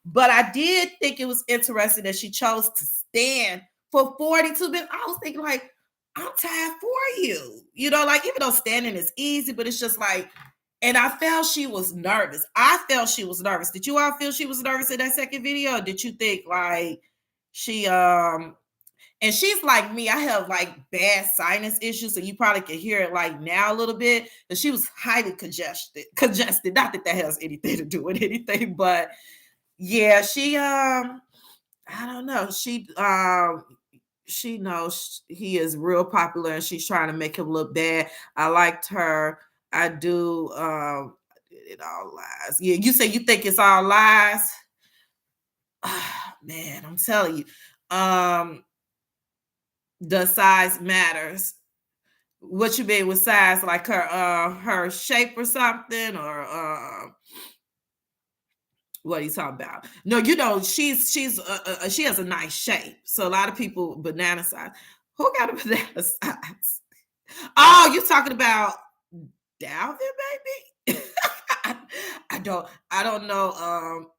But I did think it was interesting that she chose to stand for 42 minutes. I was thinking, like, I'm tired for you. Like, even though standing is easy, but it's just like, and I felt she was nervous. Did you all feel she was nervous in that second video? Or did you think like she and she's like me, I have like bad sinus issues, so you probably can hear it like now a little bit. But she was highly congested. Not that has anything to do with anything, but yeah, she I don't know. She knows he is real popular and she's trying to make him look bad. I liked her. I do. It all lies. Yeah, you say you think it's all lies. Man, I'm telling you. The size matters. What you mean with size? Like her shape or something, or what are you talking about? No, she has a nice shape. So a lot of people banana size. Who got a banana size? Oh, you talking about Dalvin, baby? I don't know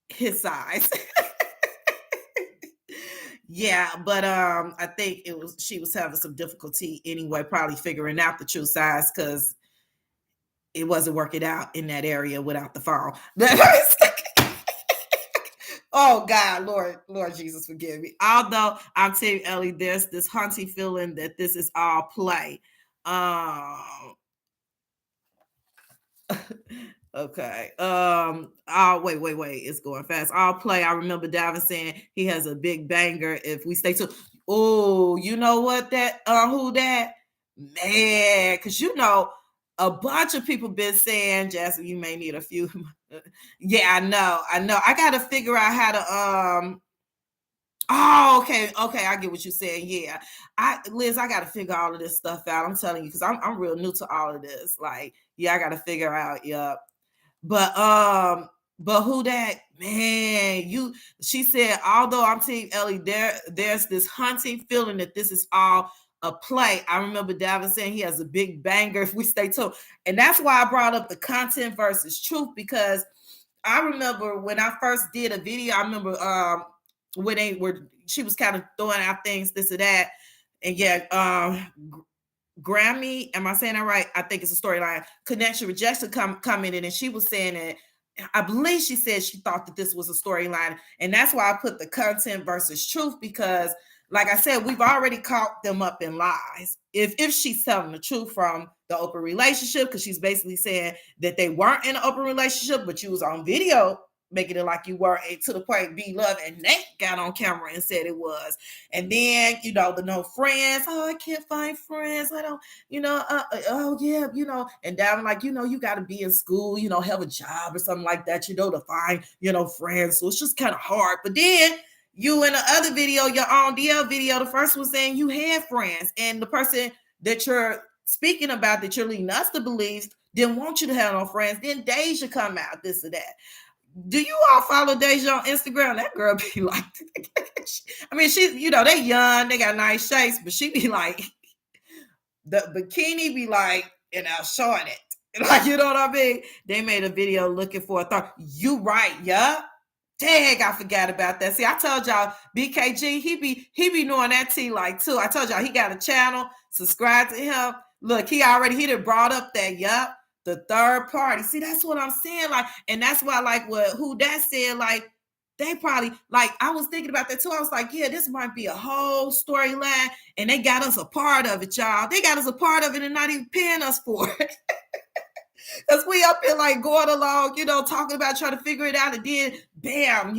his size. Yeah, but I think she was having some difficulty anyway, probably figuring out the true size because it wasn't working out in that area without the phone. Oh God, Lord Jesus, forgive me. Although I'm telling Ellie, there's this haunting feeling that this is all play. Okay. Oh, wait. It's going fast. I'll play. I remember Davin saying he has a big banger if we stay tuned. Oh, you know what who that? Man, because a bunch of people been saying, Jasmine, you may need a few. Yeah, I know. I gotta figure out how to Oh, okay. I get what you're saying. Yeah. Liz, I gotta figure all of this stuff out. I'm telling you, because I'm real new to all of this. Like, yeah, I gotta figure out, yeah. But who that man? She said, although I'm Team Ellie, there's this haunting feeling that this is all a play. I remember Davin saying he has a big banger if we stay tuned. And that's why I brought up the content versus truth, because I remember when I first did a video, I remember when she was kind of throwing out things, this or that. And yeah, Grammy, am I saying that right? I think it's a storyline. Connection rejection coming in, and she was saying that I believe she said she thought that this was a storyline, and that's why I put the content versus truth, because like I said, we've already caught them up in lies. If she's telling the truth from the open relationship, because she's basically saying that they weren't in an open relationship, but you was on video making it like you were, to the point B Love and Nate got on camera and said it was. And then, the no friends. Oh, I can't find friends. I don't, oh yeah, and down like, you got to be in school, have a job or something like that, to find, friends. So it's just kind of hard. But then you in the other video, your own DL video, the first one saying you had friends, and the person that you're speaking about, that you're leading us to believe, didn't want you to have no friends. Then Deja come out, this or that. Do you all follow Deja on Instagram? That girl be like, I mean, she, they young, they got nice shapes, but she be like, the bikini be like, showing it. Like, you know what I mean? They made a video looking for a thought. You right, yeah. Dang, I forgot about that. See, I told y'all, BKG, he be knowing that tea like too. I told y'all he got a channel. Subscribe to him. Look, he done brought up that, yup, the third party. See, that's what I'm saying. Like, and that's why, like, who that said, like, they probably, like, I was thinking about that too. I was like, yeah, this might be a whole storyline, and they got us a part of it, y'all. They got us a part of it and not even paying us for it. Because we up here like going along, talking about trying to figure it out, and then bam,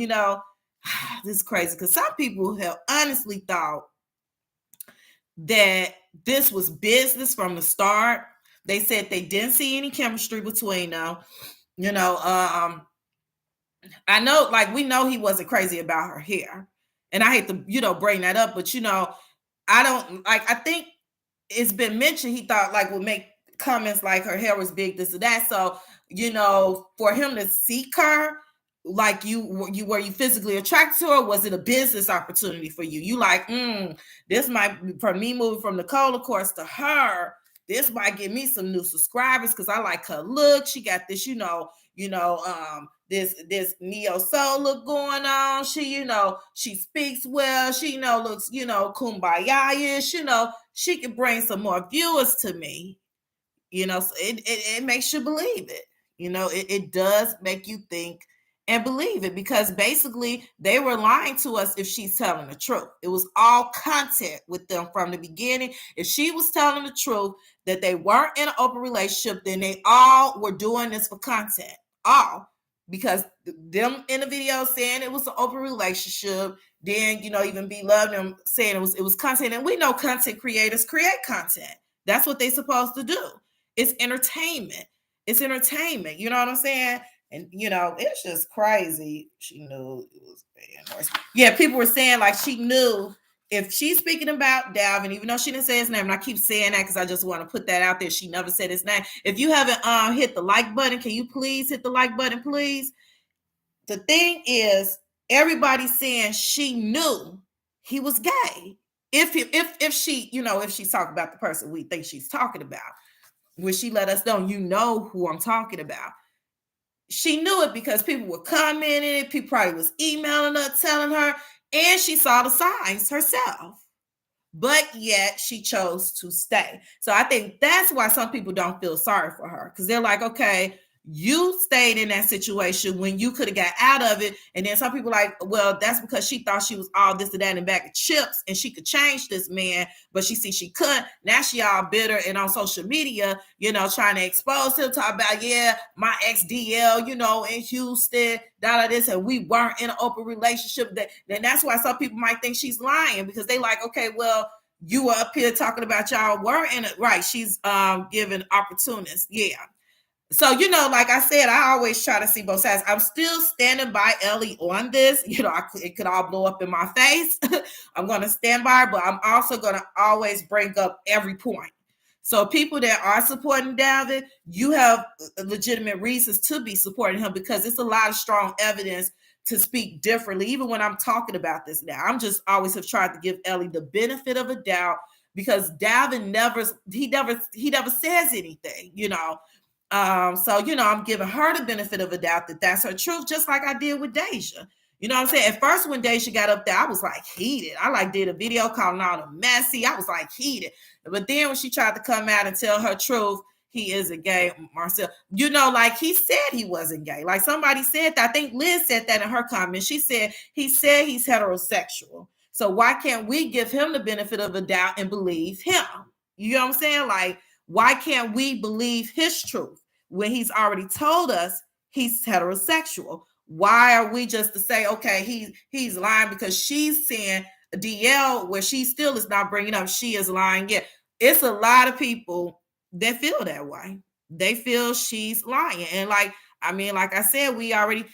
this is crazy. Because some people have honestly thought that this was business from the start. They said they didn't see any chemistry between them. I know, like, we know he wasn't crazy about her hair. And I hate to, bring that up, but, I don't, like, I think it's been mentioned he thought, like, would make comments like her hair was big, this or that. So, for him to seek her, like, were you physically attracted to her? Was it a business opportunity for you? You like, this might, for me moving from Nicole, of course, to her, this might give me some new subscribers because I like her look. She got this, this neo soul look going on. She, she speaks well. She, looks, kumbaya-ish. She can bring some more viewers to me. So it makes you believe it. It does make you think and believe it, because basically they were lying to us if she's telling the truth. It was all content with them from the beginning. If she was telling the truth that they weren't in an open relationship, then they all were doing this for content. All. Because them in the video saying it was an open relationship, then, even B Love them saying it was content. And we know content creators create content. That's what they're supposed to do. It's entertainment. It's entertainment. You know what I'm saying? And, it's just crazy. She knew it was bad. Yeah, people were saying, like, she knew if she's speaking about Dalvin, even though she didn't say his name, and I keep saying that because I just want to put that out there. She never said his name. If you haven't hit the like button, can you please hit the like button, please? The thing is, everybody's saying she knew he was gay. If she, if she's talking about the person we think she's talking about, when she let us know, who I'm talking about. She knew it because people were commenting. People probably was emailing her, telling her, and she saw the signs herself. But yet she chose to stay. So I think that's why some people don't feel sorry for her, because they're like, okay, you stayed in that situation when you could have got out of it. And then some people like, well, that's because she thought she was all this and that and bag of chips and she could change this man, but she couldn't. Now she all bitter and on social media, trying to expose him, talk about, yeah, my ex-DL, in Houston, this, and we weren't in an open relationship. Then that's why some people might think she's lying, because they like, okay, well, you were up here talking about y'all were in it. Right. She's giving opportunists. Yeah. So, like I said, I always try to see both sides. I'm still standing by Ellie on this. It could all blow up in my face. I'm going to stand by her, but I'm also going to always bring up every point. So people that are supporting Dalvin, you have legitimate reasons to be supporting him, because it's a lot of strong evidence to speak differently. Even when I'm talking about this now, I'm just always have tried to give Ellie the benefit of a doubt, because Dalvin never says anything, So, I'm giving her the benefit of a doubt that that's her truth, just like I did with Deja. You know what I'm saying? At first, when Deja got up there, I was like heated. I did a video calling all the messy. I was like heated. But then when she tried to come out and tell her truth, he is a gay, Marcel. Like he said he wasn't gay. Like somebody said that. I think Liz said that in her comment. She said he's heterosexual. So why can't we give him the benefit of the doubt and believe him? You know what I'm saying? Like, why can't we believe his truth when he's already told us he's heterosexual? Why are we just to say, okay, he's lying because she's saying DL where she still is not bringing up she is lying yet? It's a lot of people that feel that way. They feel she's lying. And like I said, we already,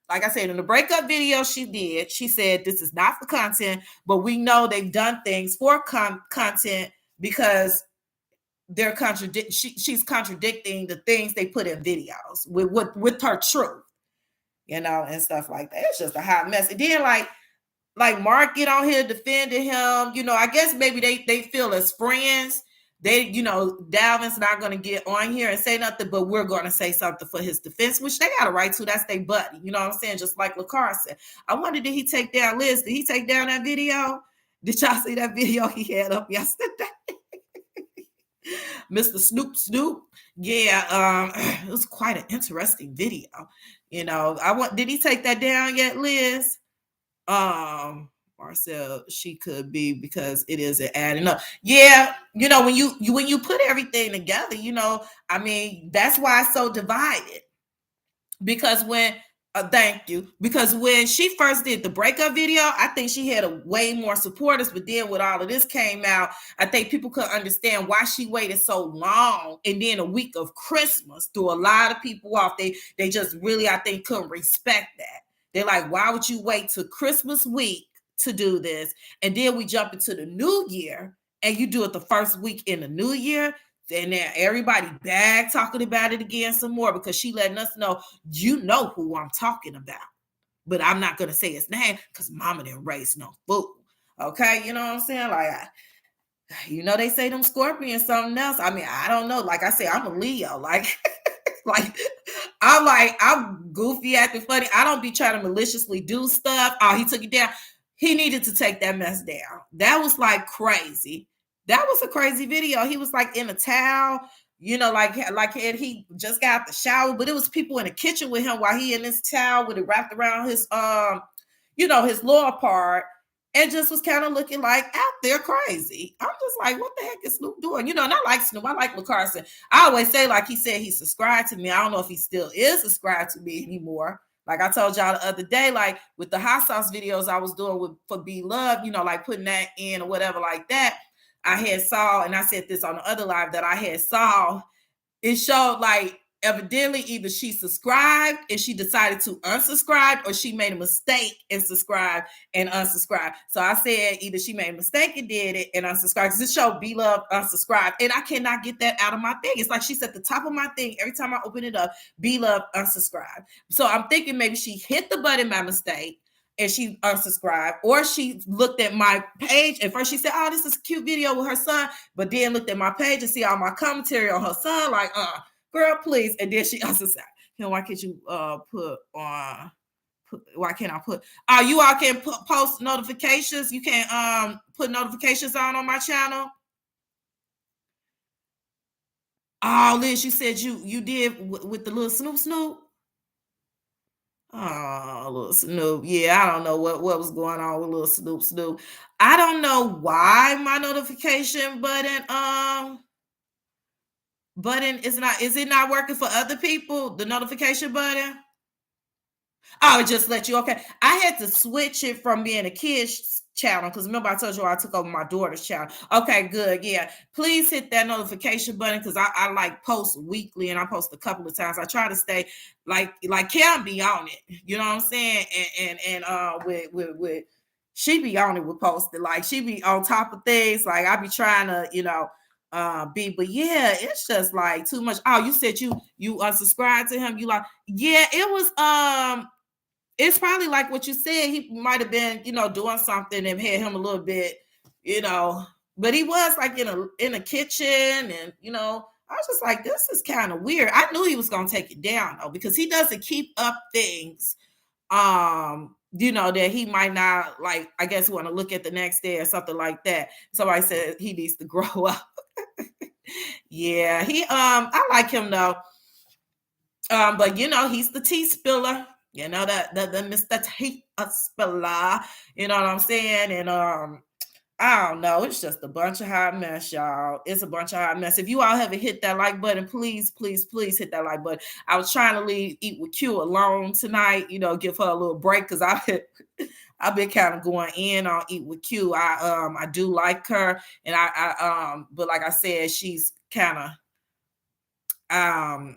like I said, in the breakup video she said this is not for content, but we know they've done things for content because they're she's contradicting the things they put in videos with her truth, and stuff like that. It's just a hot mess. And then like Mark get on here defending him. I guess maybe they feel as friends. They, Dalvin's not going to get on here and say nothing, but we're going to say something for his defense, which they got a right to. That's their buddy. You know what I'm saying? Just like LaCar said. I wonder, did he take down Liz? Did he take down that video? Did y'all see that video he had up yesterday? Mr. Snoop. Yeah, it was quite an interesting video. Did he take that down yet, Liz? Marcel, she could be, because it isn't adding up. Yeah, when you put everything together, that's why it's so divided. Because thank you. Because when she first did the breakup video, I think she had way more supporters. But then when all of this came out, I think people could understand why she waited so long. And then a week of Christmas threw a lot of people off. They just really, I think, couldn't respect that. They're like, why would you wait till Christmas week to do this? And then we jump into the new year and you do it the first week in the new year. And then everybody back talking about it again some more, because she letting us know, who I'm talking about. But I'm not going to say his name because mama didn't raise no fool. Okay, you know what I'm saying? Like, they say them Scorpions something else. I mean, I don't know. Like I said, I'm a Leo. Like, I'm goofy, acting funny. I don't be trying to maliciously do stuff. Oh, he took it down. He needed to take that mess down. That was like crazy. That was a crazy video. He was like in a towel, like he just got out the shower, but it was people in the kitchen with him while he in this towel with it wrapped around his, his lower part, and just was kind of looking like out there crazy. I'm just like, what the heck is Snoop doing? And I like Snoop. I like LaCarson. I always say, like he said, he subscribed to me. I don't know if he still is subscribed to me anymore. Like I told y'all the other day, like with the hot sauce videos I was doing for Be Love, like putting that in or whatever like that. I had saw, and I said this on the other live that I had saw, it showed like evidently either she subscribed and she decided to unsubscribe, or she made a mistake and subscribed and unsubscribed. So I said either she made a mistake and did it and unsubscribed, because it showed Be Love unsubscribed, and I cannot get that out of my thing. It's like she's at the top of my thing every time I open it up, Be Love unsubscribed. So I'm thinking maybe she hit the button by mistake and she unsubscribed, or she looked at my page and first she said, oh, this is a cute video with her son, but then looked at my page and see all my commentary on her son, like, girl, please. And then she unsubscribed. Why can't you why can't I put, you all can post notifications? You can put notifications on my channel? Oh, Liz, you said you did with the little Snoop? Oh, little Snoop. Yeah, I don't know what was going on with little Snoop. I don't know why my notification button is it not working for other people? The notification button? Oh, it just let you. Okay. I had to switch it from being a kid's channel, because remember I told you I took over my daughter's channel. Okay, good. Yeah, please hit that notification button, because I like post weekly, and I post a couple of times. I try to stay like Cam be on it, you know what I'm saying, and with she be on it with posting, like she be on top of things, like I be trying to but yeah, it's just like too much. Oh, you said you unsubscribed to him. You like, yeah, it was it's probably like what you said. He might have been, doing something and had him a little bit, but he was like in a kitchen, and I was just like, this is kind of weird. I knew he was gonna take it down though, because he doesn't keep up things, that he might not, like, I guess want to look at the next day or something like that. Somebody said he needs to grow up. Yeah, I like him though. But he's the tea spiller. You know, the Mr. Tate Spiller, you know what I'm saying? And I don't know. It's just a bunch of hot mess, y'all. It's a bunch of hot mess. If you all haven't hit that like button, please, please, please hit that like button. I was trying to leave Eat with Q alone tonight, you know, give her a little break because I've been kind of going in on Eat with Q. I do like her, and but like I said, she's kind of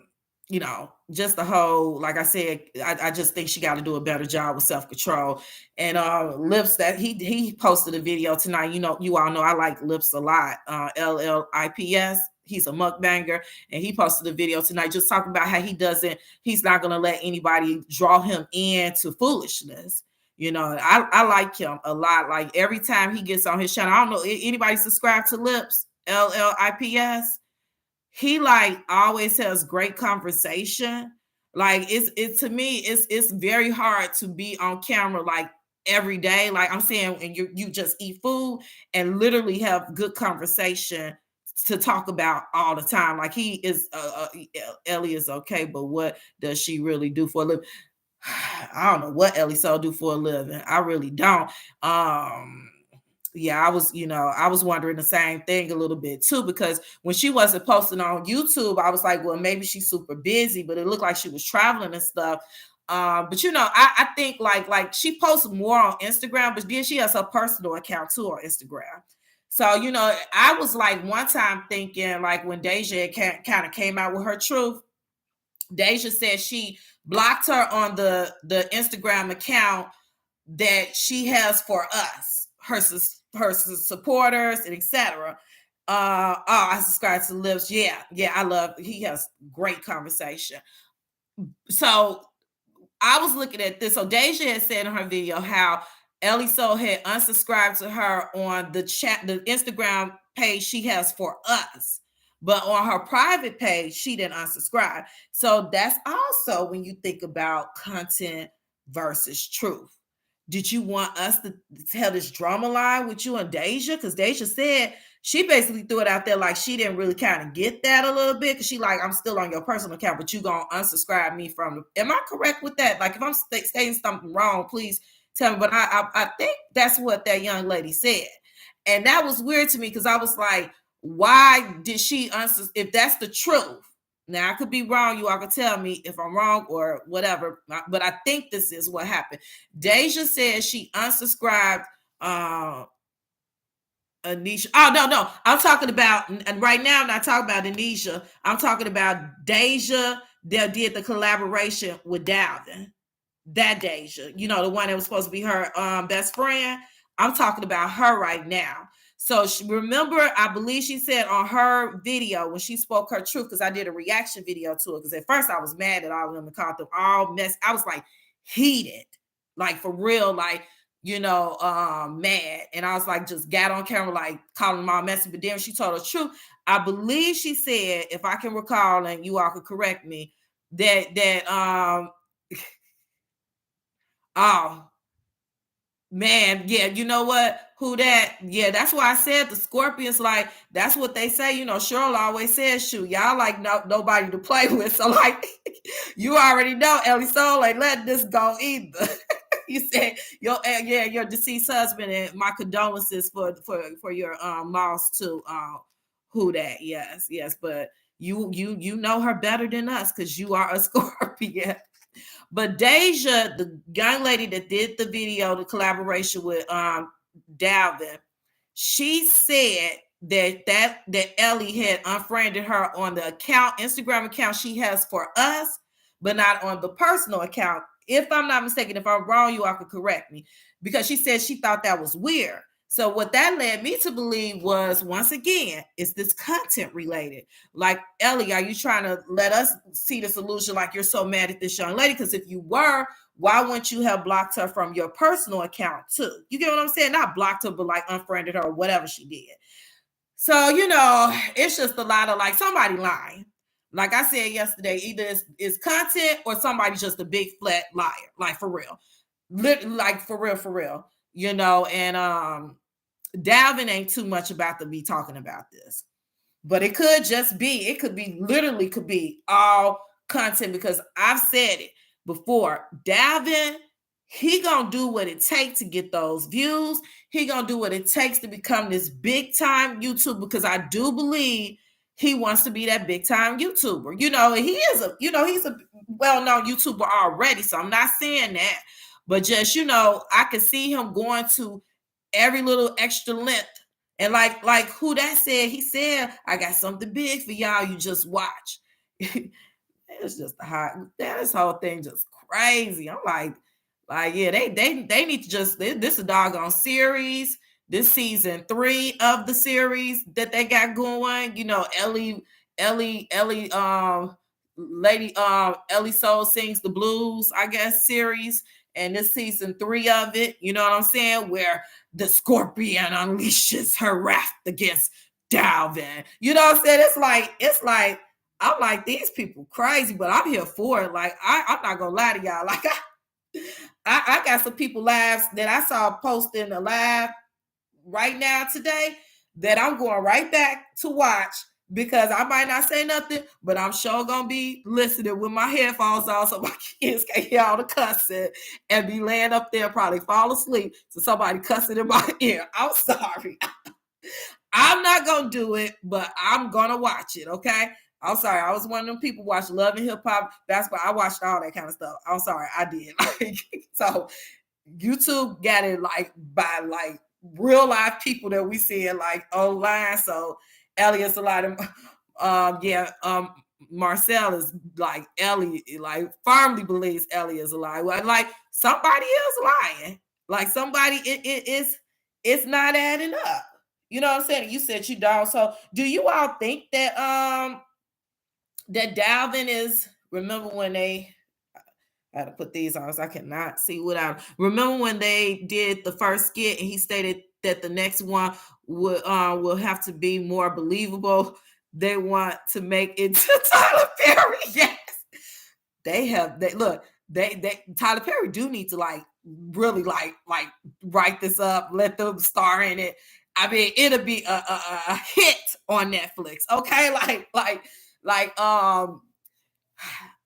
you know, just the whole, like I said, I just think she got to do a better job with self-control. And Lips, that he posted a video tonight. You know, you all know I like Lips a lot. LLIPS. He's a mukbanger, and he posted a video tonight just talking about how he's not going to let anybody draw him into foolishness. You know, I like him a lot. Like every time he gets on his channel, I don't know, anybody subscribe to Lips, LLIPS? He like always has great conversation. Like it's to me, it's very hard to be on camera like every day. Like I'm saying, and you just eat food and literally have good conversation to talk about all the time. Like he is Ellie is okay, but what does she really do for a living? I don't know what Ellie So do for a living. I really don't. Yeah, I was wondering the same thing a little bit too, because when she wasn't posting on YouTube, I was like, well, maybe she's super busy, but it looked like she was traveling and stuff. But you know, I think like she posts more on Instagram, but then she has her personal account too on Instagram. So, you know, I was like one time thinking like when Deja kind of came out with her truth, Deja said she blocked her on the Instagram account that she has for us, her supporters and etc. I subscribe to Lips. Yeah, he has great conversation. So I was looking at this. So Deja had said in her video how Ellie So had unsubscribed to her on the Instagram page she has for us. But on her private page, she didn't unsubscribe. So that's also when you think about content versus truth. Did you want us to tell this drama line with you and Deja? Because Deja said she basically threw it out there like she didn't really kind of get that a little bit. Because she like, I'm still on your personal account, but you gonna unsubscribe me from. Am I correct with that? Like, if I'm saying something wrong, please tell me. But I think that's what that young lady said, and that was weird to me because I was like, why did she unsubscribe? If that's the truth. Now, I could be wrong. You all can tell me if I'm wrong or whatever. But I think this is what happened. Deja says she unsubscribed Anisha. Oh, no. I'm talking about, and right now I'm not talking about Anisha. I'm talking about Deja that did the collaboration with Dalvin. That Deja, you know, the one that was supposed to be her best friend. I'm talking about her right now. So remember, I believe she said on her video when she spoke her truth, because I did a reaction video to it. Because at first I was mad at all of them and called them all mess. I was like heated, like for real, like, you know, mad. And I was like, just got on camera, like calling them all messy. But then she told the truth. I believe she said, if I can recall, and you all could correct me, that oh man, yeah, you know what? Who that? Yeah, that's why I said the Scorpions, like, that's what they say. You know, Cheryl always says, shoot, y'all like nobody to play with. So, like, you already know Ellie Soul ain't letting this go either. You said your deceased husband, and my condolences for your loss to who that? Yes, but you know her better than us because you are a Scorpion. But Deja, the young lady that did the video, the collaboration with Dalvin, she said that Ellie had unfriended her on the Instagram account she has for us, but not on the personal account. If I'm not mistaken, if I'm wrong, you all could correct me, because she said she thought that was weird. So what that led me to believe was, once again, is this content related? Like, Ellie, are you trying to let us see the solution? Like, you're so mad at this young lady? Because if you were, why wouldn't you have blocked her from your personal account too? You get what I'm saying? Not blocked her, but like unfriended her or whatever she did. So, you know, it's just a lot of like somebody lying. Like I said yesterday, either it's content or somebody's just a big flat liar. Like, for real. Like, for real. You know, and Dalvin ain't too much about to be talking about this. But it could be all content, because I've said it. before. Dalvin, he gonna do what it takes to get those views. He gonna do what it takes to become this big time YouTuber, because I do believe he wants to be that big time YouTuber. You know, he is a, you know, he's a well-known YouTuber already. So I'm not saying that, but just, you know, I can see him going to every little extra length. And like who that said, he said, I got something big for y'all. You just watch. It's just a hot, this whole thing just crazy. I'm like, yeah, they need to just, this is a doggone series. This season 3 of the series that they got going. You know, Ellie, Lady Ellie Soul Sings the Blues, I guess, series. And this season 3 of it, you know what I'm saying? Where the Scorpion unleashes her wrath against Dalvin. You know what I'm saying? It's like, I'm like, these people crazy, but I'm here for it. Like, I'm not gonna lie to y'all. Like, I got some people lives that I saw posting a live right now today that I'm going right back to watch, because I might not say nothing, but I'm sure gonna be listening with my headphones on so my kids can hear all the cussing and be laying up there, probably fall asleep to somebody cussing in my ear. I'm sorry. I'm not gonna do it, but I'm gonna watch it, okay? I'm sorry. I was one of them people watch Love and Hip Hop. That's why I watched all that kind of stuff. I'm sorry, I did. So YouTube got it like by like real life people that we see like online. So Elliot's a lot of Marcel is like Ellie, like firmly believes Ellie is a lie. Like somebody is lying. Like somebody it's not adding up. You know what I'm saying? You said you don't. So do you all think that that Dalvin is, remember when they, I had to put these on so I cannot see what I remember when they did the first skit and he stated that the next one will have to be more believable. They want to make it to Tyler Perry. Yes. They Tyler Perry do need to like really like write this up, let them star in it. I mean, it'll be a hit on Netflix. Okay.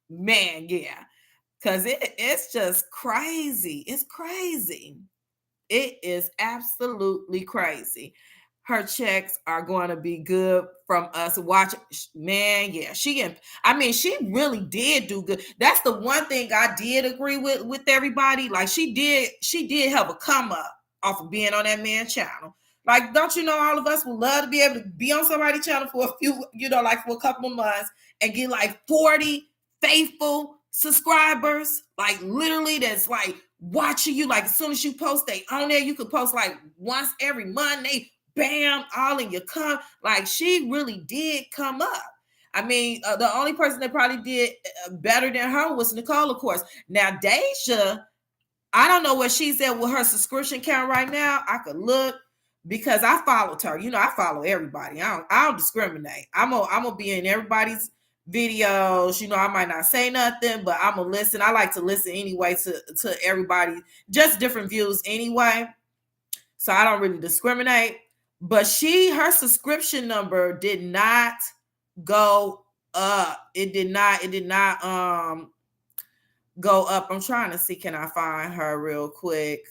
Man, yeah. Cause it's just crazy. It's crazy. It is absolutely crazy. Her checks are going to be good from us watching. Man, yeah, she really did do good. That's the one thing I did agree with everybody. Like she did have a come up off of being on that man's channel. Like, don't you know, all of us would love to be able to be on somebody's channel for a few, you know, like for a couple of months and get like 40 faithful subscribers, like literally that's like watching you. Like as soon as you post, they on there. You could post like once every month. They bam, all in your come. Like she really did come up. I mean, the only person that probably did better than her was Nicole, of course. Now, Deja, I don't know where she's at with her subscription count right now. I could look because I followed her. You know, I follow everybody. I don't discriminate. I'm gonna be in everybody's videos. You know, I might not say nothing, but I'm gonna listen. I like to listen anyway to everybody, just different views anyway. So I don't really discriminate. But her subscription number did not go up. It did not go up. I'm trying to see, can I find her real quick?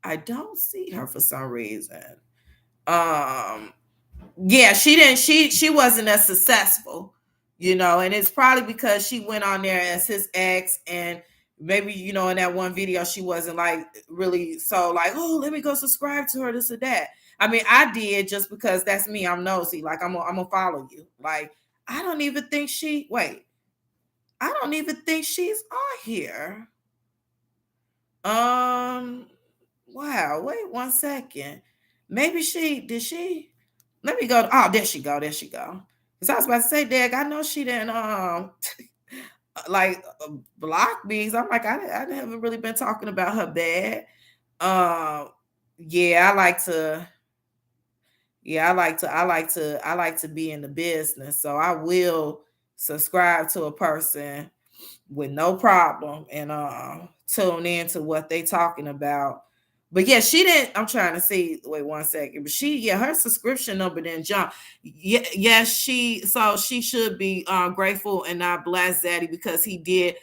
I don't see her for some reason. Yeah, she wasn't as successful, you know, and it's probably because she went on there as his ex, and maybe, you know, in that one video she wasn't like really so like, oh, let me go subscribe to her, this or that. I mean, I did just because that's me. I'm nosy. Like I'm gonna follow you. Like I don't even think she's on here. Wow, wait 1 second. Maybe did she? Let me go. Oh, there she go. Because I was about to say, Dag, I know she didn't block me. So I'm like, I haven't really been talking about her bad. Yeah, I like to be in the business. So I will subscribe to a person with no problem and tune in to what they talking about. But yeah, she didn't. I'm trying to see. Wait 1 second. But her subscription number didn't jump. Yes, she should be grateful and not blast Zaddy because he did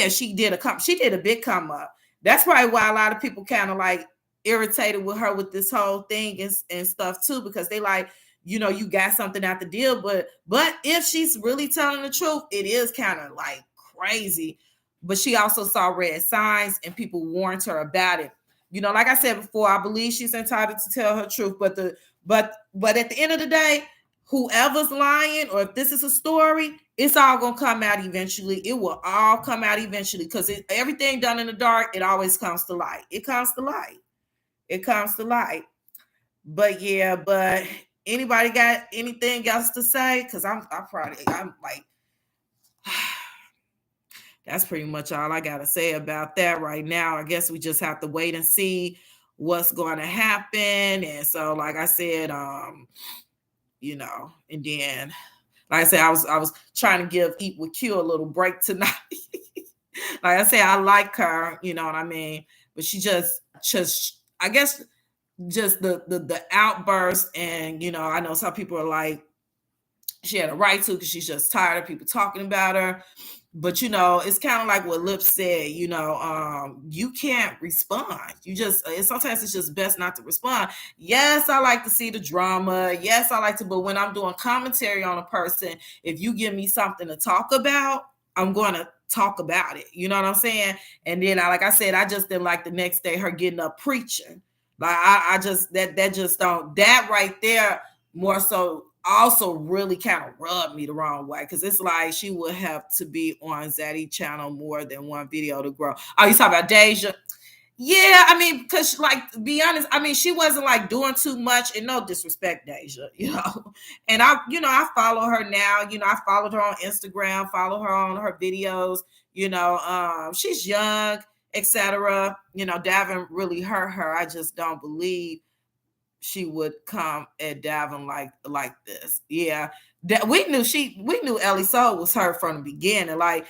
she did a big come up. That's probably why a lot of people kind of like irritated with her with this whole thing and stuff too, because they like, you got something out the deal, but if she's really telling the truth, it is kind of like crazy. But she also saw red signs and people warned her about it. Like I said before, I believe she's entitled to tell her truth, but at the end of the day, whoever's lying, or if this is a story, it's all gonna come out eventually. It will all come out eventually, because everything done in the dark, it always comes to light. It comes to light. It comes to light. But yeah, but anybody got anything else to say? Because I'm like, that's pretty much all I gotta say about that right now. I guess we just have to wait and see what's going to happen. And so, like I said, and then, like I said, I was trying to give Eat with Q a little break tonight. Like I said, I like her, you know what I mean? But she just I guess just the outburst, and I know some people are like, she had a right to, because she's just tired of people talking about her. But it's kind of like what Lip said, you can't respond. Sometimes it's just best not to respond. Yes, I like to see the drama. Yes, I like to, but when I'm doing commentary on a person, if you give me something to talk about, I'm going to talk about it. You know what I'm saying? And then like I said, I just didn't like the next day her getting up preaching. Like I just that just don't, that right there more so also really kind of rubbed me the wrong way, because it's like she would have to be on Zaddy channel more than one video to grow. Oh, you talking about Deja? Yeah, I mean, because like, be honest, I mean, she wasn't like doing too much, and no disrespect, Deja, and I follow her now. I followed her on Instagram, follow her on her videos. She's young, etc. Davin really hurt her. I just don't believe she would come at Davin like this. Yeah, that we knew Ellie Soul was her from the beginning. Like,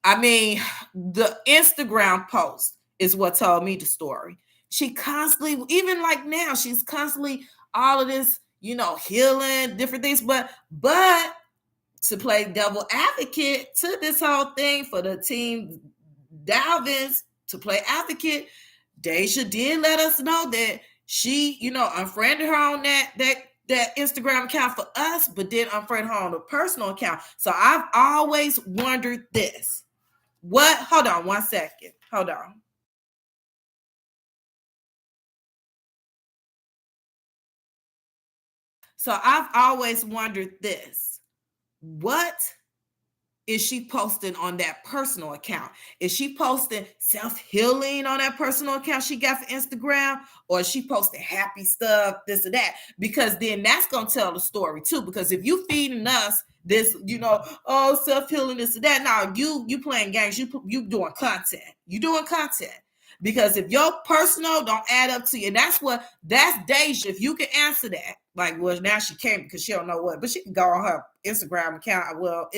I mean, the Instagram post is what told me the story. She constantly, even like now, she's constantly all of this, healing different things, but to play devil advocate to this whole thing for the team Dalvins, to play advocate, Deja did let us know that she, unfriended her on that Instagram account for us, but did unfriend her on a personal account. So I've always wondered this. Hold on 1 second. Hold on. So I've always wondered this. What is she posting on that personal account? Is she posting self-healing on that personal account she got for Instagram? Or is she posting happy stuff, this or that? Because then that's going to tell the story too. Because if you feeding us this, self-healing, this or that, now you playing games, you doing content. You doing content. Because if your personal don't add up to you, that's Deja. If you can answer that, like, well, now she can't because she don't know what, but she can go on her Instagram account. Well,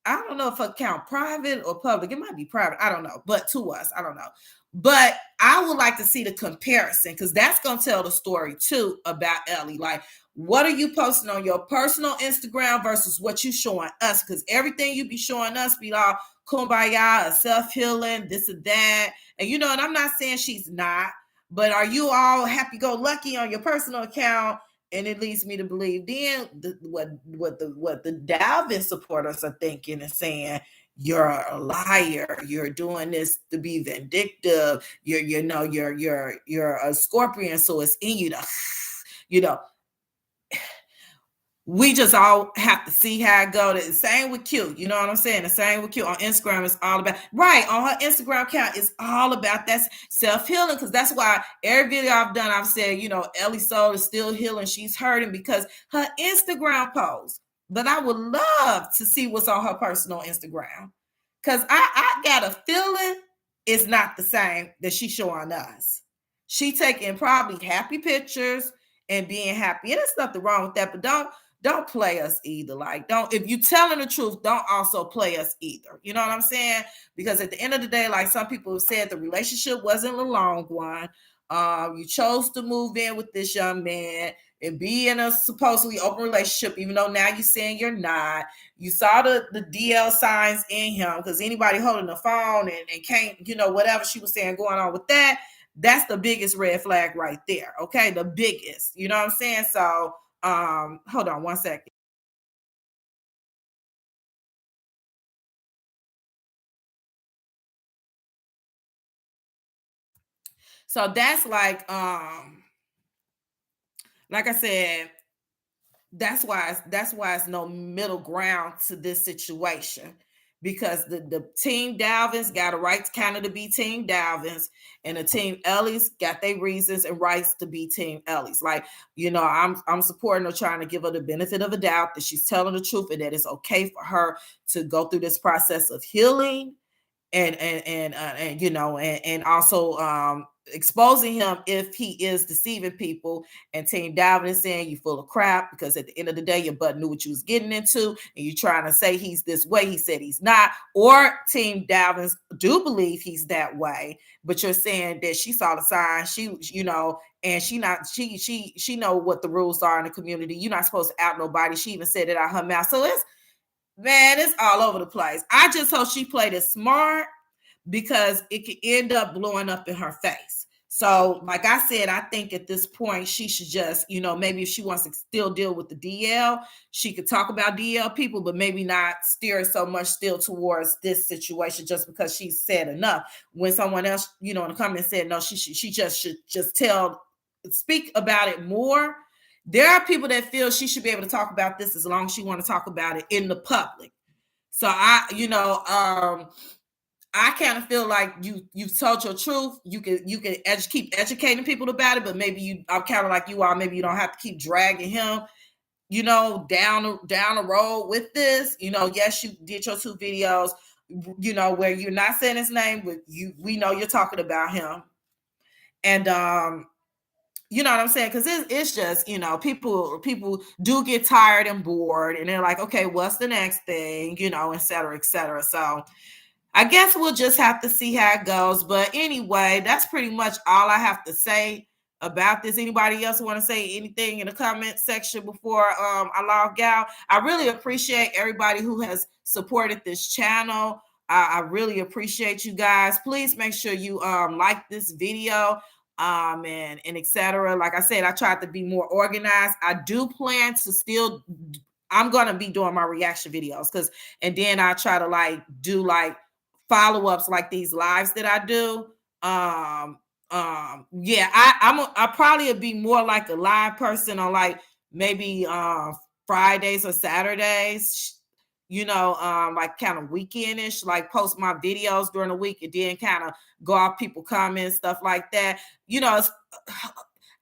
I don't know if her account private or public. It might be private. I don't know. But to us, I don't know. But I would like to see the comparison, because that's going to tell the story too about Ellie. Like, what are you posting on your personal Instagram versus what you showing us? Because everything you be showing us be all kumbaya, self-healing, this or that. And and I'm not saying she's not, but are you all happy-go-lucky on your personal account? And it leads me to believe then what the Dalvin supporters are thinking and saying, you're a liar. You're doing this to be vindictive. You're a Scorpion, so it's in you to, we just all have to see how it goes. The same with Q. You know what I'm saying? The same with Q on Instagram is all about, right, on her Instagram account is all about that self-healing, because that's why every video I've done, I've said, Ellie Soul is still healing. She's hurting because her Instagram post. But I would love to see what's on her personal Instagram, because I got a feeling it's not the same that she's showing us. She taking probably happy pictures and being happy. And there's nothing wrong with that, but don't play us either. Like, if you telling the truth, don't also play us either. You know what I'm saying? Because at the end of the day, like some people have said, the relationship wasn't a long one. You chose to move in with this young man. and be in a supposedly open relationship, even though now you're saying you're not. You saw the DL signs in him, because anybody holding the phone and can't, whatever she was saying going on with that, that's the biggest red flag right there. Okay, the biggest. You know what I'm saying? So hold on one second. So that's like I said, that's why it's no middle ground to this situation, because the team Dalvins got a right to kind of to be team Dalvins, and the team Ellie's got their reasons and rights to be team Ellie's. Like, I'm supporting her, trying to give her the benefit of a doubt that she's telling the truth and that it's okay for her to go through this process of healing and also exposing him if he is deceiving people. And Team Dalvin is saying you full of crap, because at the end of the day your butt knew what you was getting into, and you trying to say he's this way. He said he's not. Or Team Dalvins do believe he's that way, but you're saying that she saw the sign, and she know what the rules are in the community. You're not supposed to out nobody. She even said it out her mouth. So it's all over the place. I just hope she played it smart, because it could end up blowing up in her face. So, like I said, I think at this point she should just, maybe if she wants to still deal with the DL, she could talk about DL people, but maybe not steer so much still towards this situation, just because she said enough. When someone else, in the comments said no, she just should just speak about it more. There are people that feel she should be able to talk about this as long as she want to talk about it in the public. So I kind of feel like you've told your truth. You can keep educating people about it, but maybe I'm kind of like you are. Maybe you don't have to keep dragging him, down the road with this. Yes, you did your 2 videos, where you're not saying his name, but we know you're talking about him, and you know what I'm saying? Because it's just, people do get tired and bored, and they're like, okay, what's the next thing, et cetera, et cetera. So I guess we'll just have to see how it goes. But anyway, that's pretty much all I have to say about this. Anybody else want to say anything in the comment section before I log out? I really appreciate everybody who has supported this channel. I really appreciate you guys. Please make sure you like this video and etc. Like I said, I tried to be more organized. I do plan to still, I'm gonna be doing my reaction videos, and then I try to do follow-ups like these lives that I do. Yeah, I probably would be more like a live person on maybe Fridays or Saturdays, like kind of weekendish, like post my videos during the week and then kind of go off people comments, stuff like that.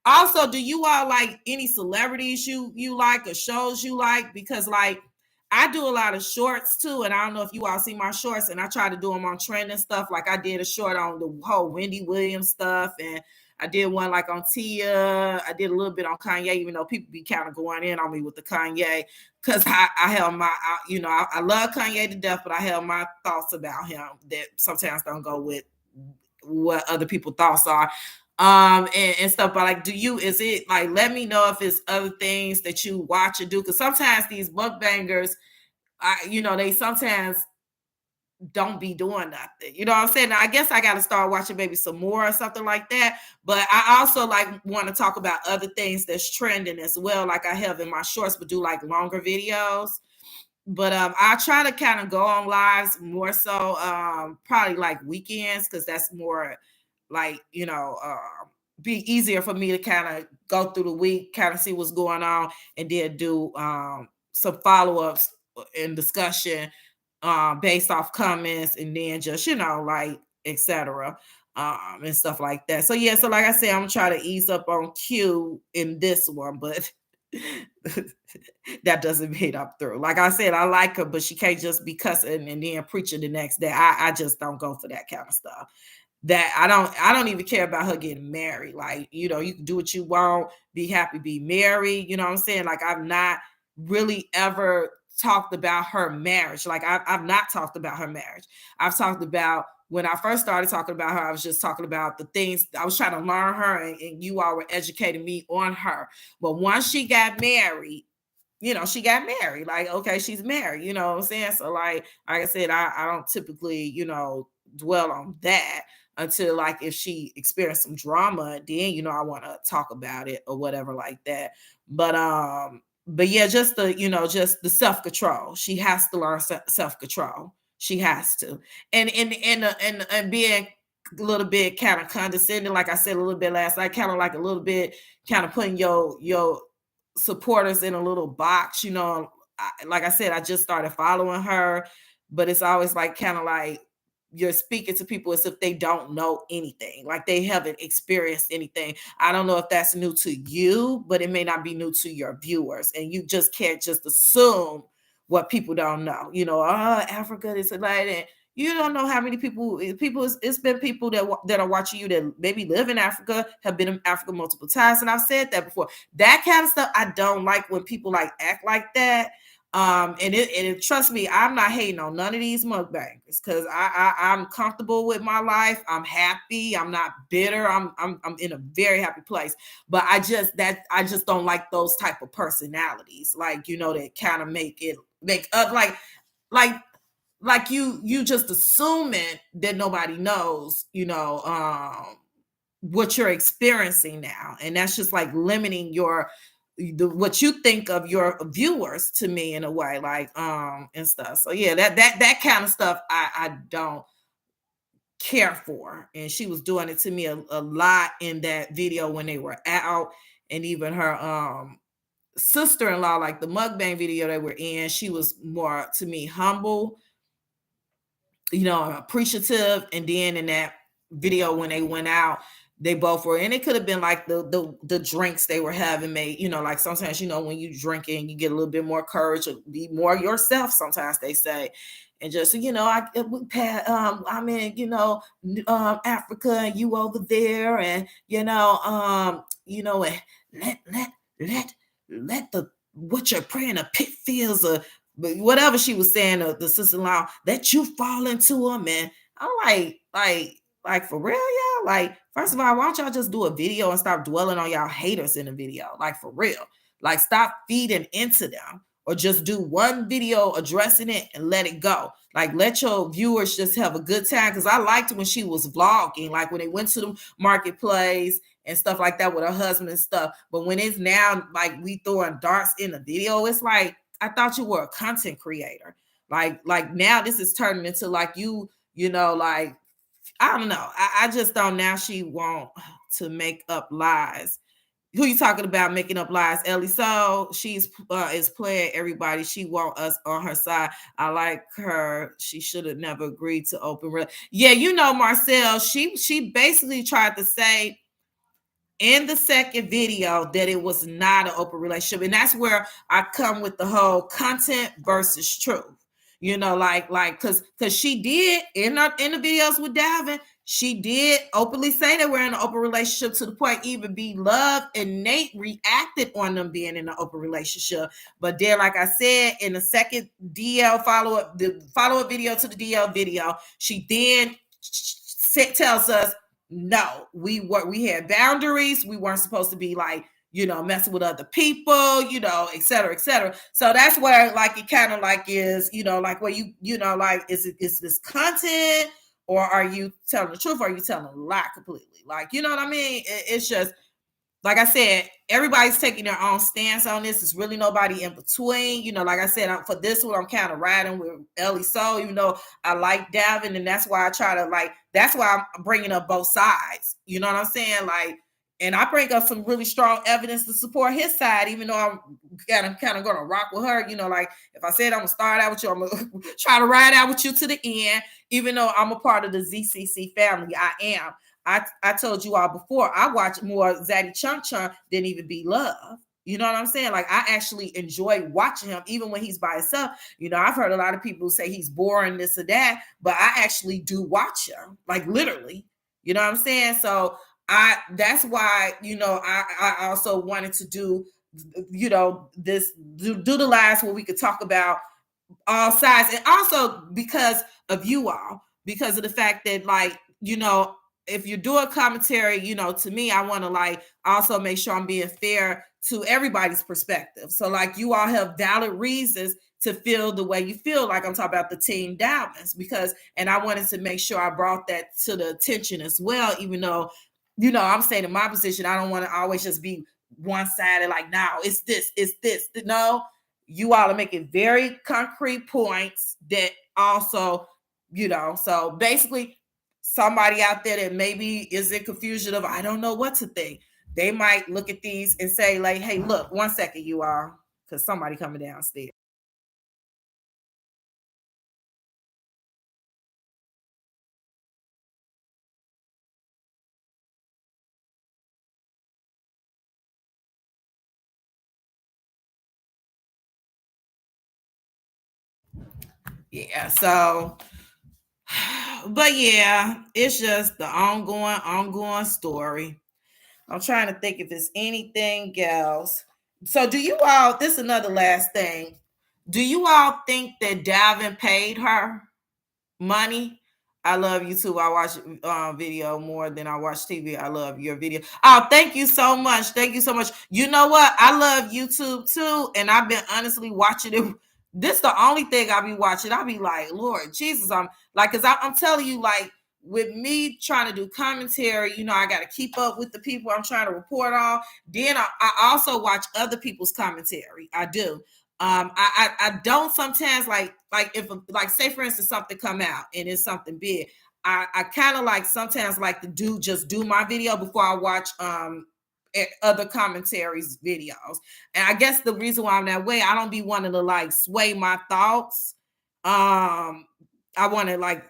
Also, do you all like any celebrities you like or shows you like? Because I do a lot of shorts too, and I don't know if you all see my shorts, and I try to do them on trending stuff. Like I did a short on the whole Wendy Williams stuff, and I did one on Tia. I did a little bit on Kanye, even though people be kind of going in on me with the Kanye, because I held my, I love Kanye to death, but I held my thoughts about him that sometimes don't go with what other people's thoughts are. And stuff, but is it let me know if it's other things that you watch and do, because sometimes these mukbangers, they sometimes don't be doing nothing. You know what I'm saying? Now, I guess I got to start watching maybe some more or something like that. But I also want to talk about other things that's trending as well, like I have in my shorts, but do longer videos. But I try to kind of go on lives more so probably weekends, because that's more be easier for me to kind of go through the week, kind of see what's going on, and then do some follow-ups and discussion based off comments, and then just etc. And stuff like that. So yeah, so like I said, I'm trying to ease up on Q in this one, but that doesn't mean I'm through. Like I said, I like her, but she can't just be cussing and then preaching the next day. I just don't go for that kind of stuff. That I don't even care about her getting married. You can do what you want, be happy, be married. You know what I'm saying? I've not really ever talked about her marriage. I've not talked about her marriage. I've talked about when I first started talking about her, I was just talking about the things I was trying to learn her, and you all were educating me on her. But once she got married, she got married. Like, okay, she's married, you know what I'm saying? So like I said, I don't typically, dwell on that until like if she experienced some drama, then I want to talk about it or whatever like that. But yeah, just just the self-control. She has to learn self-control. She has to. And being a little bit kind of condescending, like I said a little bit last night, kind of like a little bit kind of putting your supporters in a little box. Like I said, I just started following her, but it's always like kind of like you're speaking to people as if they don't know anything, like they haven't experienced anything. I don't know if that's new to you, but it may not be new to your viewers, and you just can't just assume what people don't know. Africa is like, and you don't know how many people. It's been people that are watching you that maybe live in Africa, have been in Africa multiple times, and I've said that before. That kind of stuff I don't like when people like act like that. And trust me, I'm not hating on none of these mukbangers because I'm comfortable with my life. I'm happy. I'm not bitter. I'm in a very happy place. But I just don't like those type of personalities, like that kind of make up like you just assuming that nobody knows, what you're experiencing now, and that's just like limiting what you think of your viewers to me in a way, like and stuff. So yeah, that kind of stuff I don't care for, and she was doing it to me a lot in that video when they were out, and even her sister-in-law, like the mukbang video they were in, she was more to me humble, appreciative. And then in that video when they went out, they both were, and it could have been like the drinks they were having made, like sometimes, when you drink and you get a little bit more courage or be more yourself, sometimes they say. And just, I'm in, Africa, and you over there, and, and let the, what you're praying, the pit feels, but whatever she was saying, the sister-in-law, that you fall into them. And I'm like for real, y'all? Like, first of all, why don't y'all just do a video and stop dwelling on y'all haters in the video? Like, for real. Like, stop feeding into them, or just do one video addressing it and let it go. Like, let your viewers just have a good time. Because I liked when she was vlogging, like when they went to the marketplace and stuff like that with her husband and stuff. But when it's now like we throwing darts in the video, it's like, I thought you were a content creator. Like now this is turning into like like, I don't know. I just don't. Now she want to make up lies. Who you talking about making up lies? Ellie So she's is playing everybody. She want us on her side. I like her. She should have never agreed to open. Yeah, Marcel. She basically tried to say in the second video that it was not an open relationship, and that's where I come with the whole content versus truth. Because she did in the videos with Davin, she did openly say that we're in an open relationship, to the point even B Love and Nate reacted on them being in an open relationship. But then, like I said, in the second DL follow-up video to the DL video, she then tells us, no, we had boundaries. We weren't supposed to be like, messing with other people, et cetera, et cetera. So that's where like it kind of like is, like where like, is this content, or are you telling the truth, or are you telling a lie completely? Like, you know what I mean? It's just, like I said, everybody's taking their own stance on this. There's really nobody in between. Like I said, for this one, I'm kind of riding with Ellie So. I like Davin, and that's why I try to that's why I'm bringing up both sides. You know what I'm saying? Like, and I bring up some really strong evidence to support his side, even though I'm kind of going to rock with her. Like if I said I'm going to start out with you, I'm going to try to ride out with you to the end, even though I'm a part of the ZCC family. I am. I told you all before, I watch more Zaddy Chung Chung than even B Love. You know what I'm saying? Like, I actually enjoy watching him, even when he's by himself. I've heard a lot of people say he's boring, this or that, but I actually do watch him, like literally. You know what I'm saying? So that's why, I also wanted to do, this, do the lives where we could talk about all sides, and also because of you all. because of the fact that, like, you know, if you do a commentary, you know, to me, I want to like also make sure I'm being fair to everybody's perspective. So like you all have valid reasons to feel the way you feel, like I'm talking about the team Dalvins, because, and I wanted to make sure I brought that to the attention as well, even though, you know, I'm saying in my position, I don't want to always just be one-sided, like, now it's this. No, you all are making very concrete points that also, you know, so basically somebody out there that maybe is in confusion of, I don't know what to think, they might look at these and say, like, hey, look, 1 second, you all, because somebody coming downstairs. Yeah, so, but yeah, it's just the ongoing story. I'm trying to think if it's anything else. So do you all, this is another last thing. Do you all think that Dalvin paid her money? I love you too. I watch video more than I watch TV. I love your video. Oh, thank you so much. Thank you so much. You know what? I love YouTube too, and I've been honestly watching it. This the only thing I be watching. I be like, Lord Jesus, I'm like, cause I'm telling you, like, with me trying to do commentary, you know, I got to keep up with the people I'm trying to report on. Then I also watch other people's commentary. I do. I don't sometimes like if like say for instance something come out and it's something big, I kind of like sometimes like to do my video before I watch other commentaries videos. And I guess the reason why I'm that way, I don't be wanting to like sway my thoughts. I want to like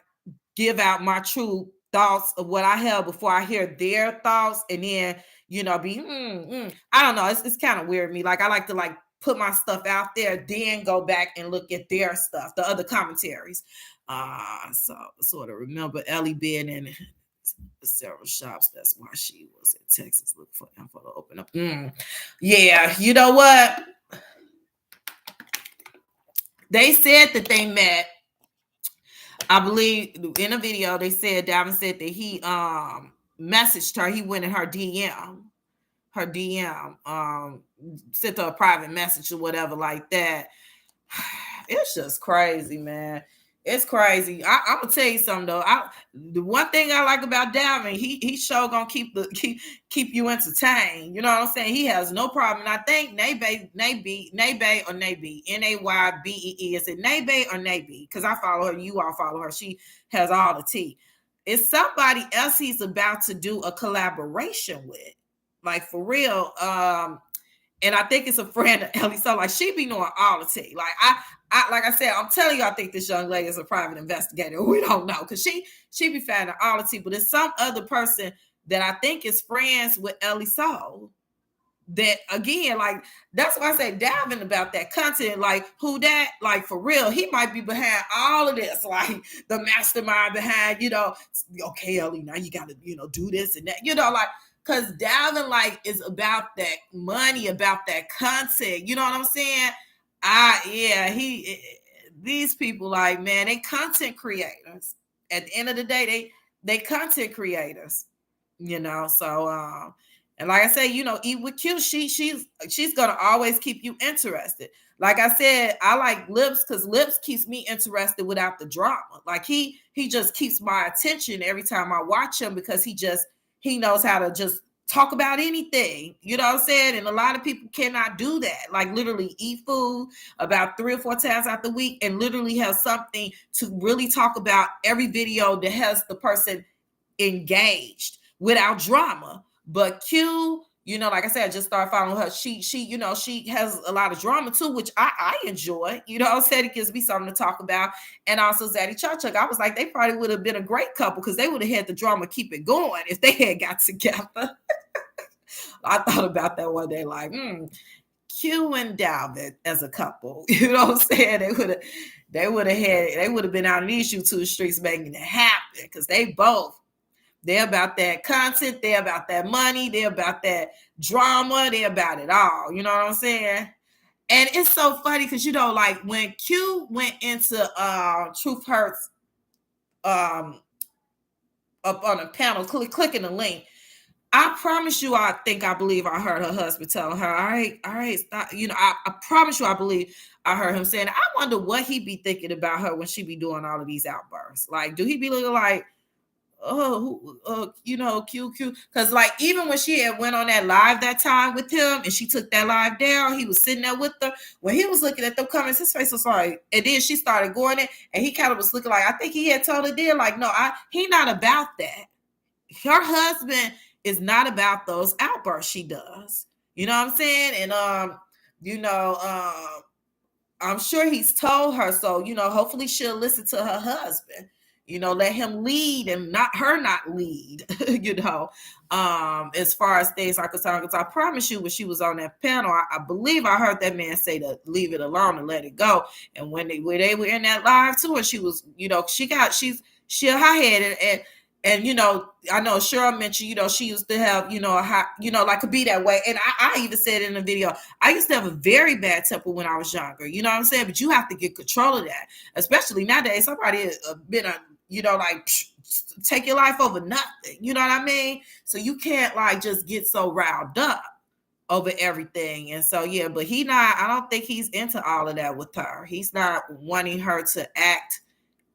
give out my true thoughts of what I have before I hear their thoughts, and then, you know, be I don't know. It's kind of weird to me. Like I like to like put my stuff out there, then go back and look at their stuff, the other commentaries. So sort of remember Ellie being in several shops. That's why she was in Texas looking for info to open up. Yeah, you know what? They said that they met. I believe in a video they said Dalvin said that he messaged her. He went in her DM, sent her a private message or whatever like that. It's just crazy, man. It's crazy. I'm gonna tell you something though. The one thing I like about Dalvin, he sure gonna keep you entertained. You know what I'm saying? He has no problem. And I think Naybe Naybee. Is it Naybe or Naybe? Because I follow her. You all follow her. She has all the tea. It's somebody else he's about to do a collaboration with, like for real. And I think it's a friend of Ellie. So like she be knowing all the tea. Like I like I said, I'm telling you, I think this young lady is a private investigator. We don't know because she be finding all the tea. But it's some other person that I think is friends with Ellie Soul. That again, like that's why I say Dalvin about that content. Like who that? Like for real, he might be behind all of this. Like the mastermind behind. You know, okay, Ellie, now you got to do this and that. You know, like. Because Dalvin, like, is about that money, about that content. You know what I'm saying? These people, like, man, they content creators. At the end of the day, they content creators. You know, so and like I say, Eat with Q, she's gonna always keep you interested. Like I said, I like Lips because Lips keeps me interested without the drama. Like he just keeps my attention every time I watch him because he knows how to just talk about anything. You know what I'm saying? And a lot of people cannot do that. Like literally eat food about 3 or 4 times out the week and literally have something to really talk about every video that has the person engaged without drama. But Q, like I said, I just started following her. She has a lot of drama too, which I enjoy. You know what I'm saying? It gives me something to talk about. And also Zaddy Chuck. I was like, they probably would have been a great couple because they would have had the drama keep it going if they had got together. I thought about that one day, like, Q and Dalvin as a couple. You know what I'm saying? They would have been out in these YouTube streets making it happen because they're about that content, they're about that money, they're about that drama, they're about it all. You know what I'm saying? And it's so funny because like when Q went into Truth Hurts up on a panel, clicking the link. I promise you, I believe I heard her husband telling her, all right, stop. You know, I promise you, I believe I heard him saying, I wonder what he be thinking about her when she be doing all of these outbursts. Like, do he be looking like, you know, Q. Because like, even when she had went on that live that time with him and she took that live down, he was sitting there with her. When he was looking at them comments, his face was like, and then she started going in and he kind of was looking like, I think he had told her then, like, no, he not about that. Her husband is not about those outbursts she does. You know what I'm saying? And you know, I'm sure he's told her so, you know, hopefully she'll listen to her husband, you know, let him lead and not lead, you know, as far as things are concerned. Because I promise you, when she was on that panel, I believe I heard that man say to leave it alone and let it go. And when they were in that live tour, she was, you know, she's high-headed and you know, I know Cheryl mentioned, you know, she used to have, you know, a high, you know, like to be that way. And I even said in the video, I used to have a very bad temper when I was younger. You know what I'm saying? But you have to get control of that, especially nowadays. Somebody has been a, you know, like take your life over nothing. You know what I mean? So you can't like just get so riled up over everything. And so yeah, but I don't think he's into all of that with her. He's not wanting her to act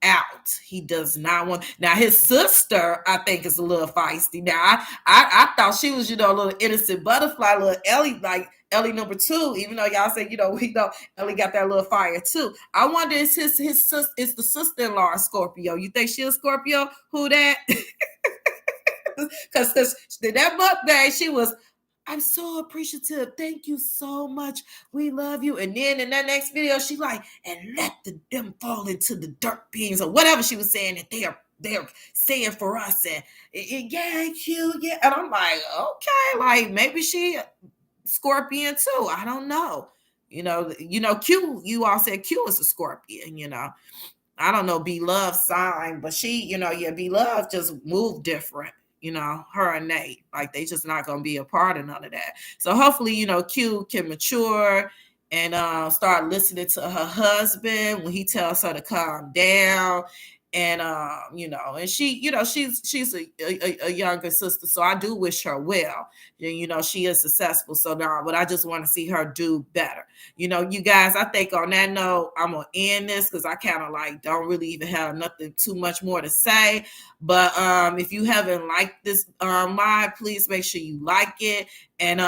out. He does not want. Now his sister, I think, is a little feisty. Now I thought she was, you know, a little innocent butterfly, little Ellie, like Ellie number 2. Even though y'all say, you know, we know Ellie got that little fire too. I wonder is his sister, is the sister-in-law a Scorpio? You think she a Scorpio? Who that? Because that mukbang, she was, I'm so appreciative. Thank you so much. We love you. And then in that next video, she like, and let them fall into the dirt beans or whatever she was saying that they're saying for us. And yeah, cute, yeah. And I'm like, okay, like maybe she Scorpion too. I don't know. You know, Q. You all said Q is a Scorpion. You know, I don't know Beloved sign, but she, you know, yeah, Beloved just moved different. You know, her and Nate, like they just not gonna be a part of none of that. So hopefully, you know, Q can mature and start listening to her husband when he tells her to calm down. And you know, and she, you know, she's a younger sister, so I do wish her well. You know, she is successful, so now, but I just want to see her do better. You know, you guys, I think on that note, I'm gonna end this because I kind of like don't really even have nothing too much more to say. But if you haven't liked this live, please make sure you like it. And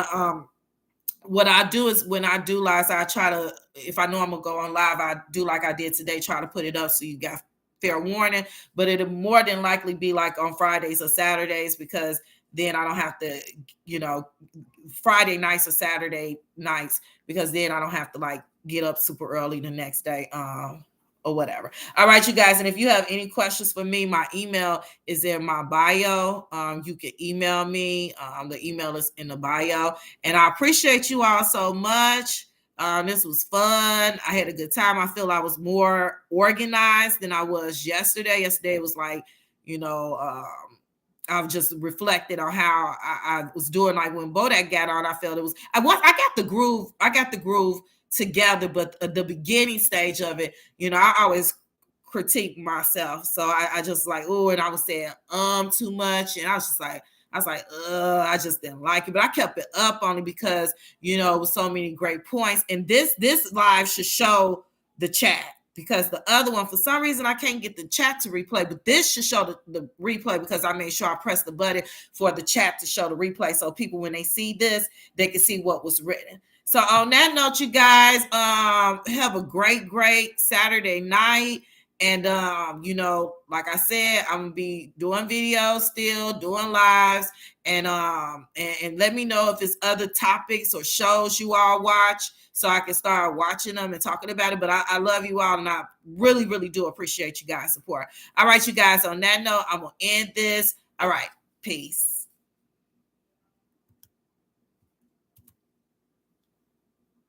what I do is when I do lives, I try to, if I know I'm gonna go on live, I do like I did today, try to put it up so you got fair warning. But it'll more than likely be like on Fridays or Saturdays, because then I don't have to, you know, Friday nights or Saturday nights, because then I don't have to like get up super early the next day or whatever. All right, you guys. And if you have any questions for me, my email is in my bio. You can email me. The email is in the bio. And I appreciate you all so much. This was fun. I had a good time. I feel I was more organized than I was yesterday. Yesterday was like, you know, I've just reflected on how I was doing. Like when Bodak got on, I felt it was, I got the groove together, but the beginning stage of it, you know, I always critique myself. So I just like, oh, and I was saying too much. And I was like, I just didn't like it, but I kept it up only because, you know, it was so many great points. And this live should show the chat, because the other one, for some reason, I can't get the chat to replay, but this should show the replay because I made sure I pressed the button for the chat to show the replay. So people, when they see this, they can see what was written. So on that note, you guys, have a great Saturday night. And, you know, like I said, I'm going to be doing videos still, doing lives. And let me know if there's other topics or shows you all watch so I can start watching them and talking about it. But I love you all, and I really do appreciate you guys' support. All right, you guys, on that note, I'm going to end this. All right, peace.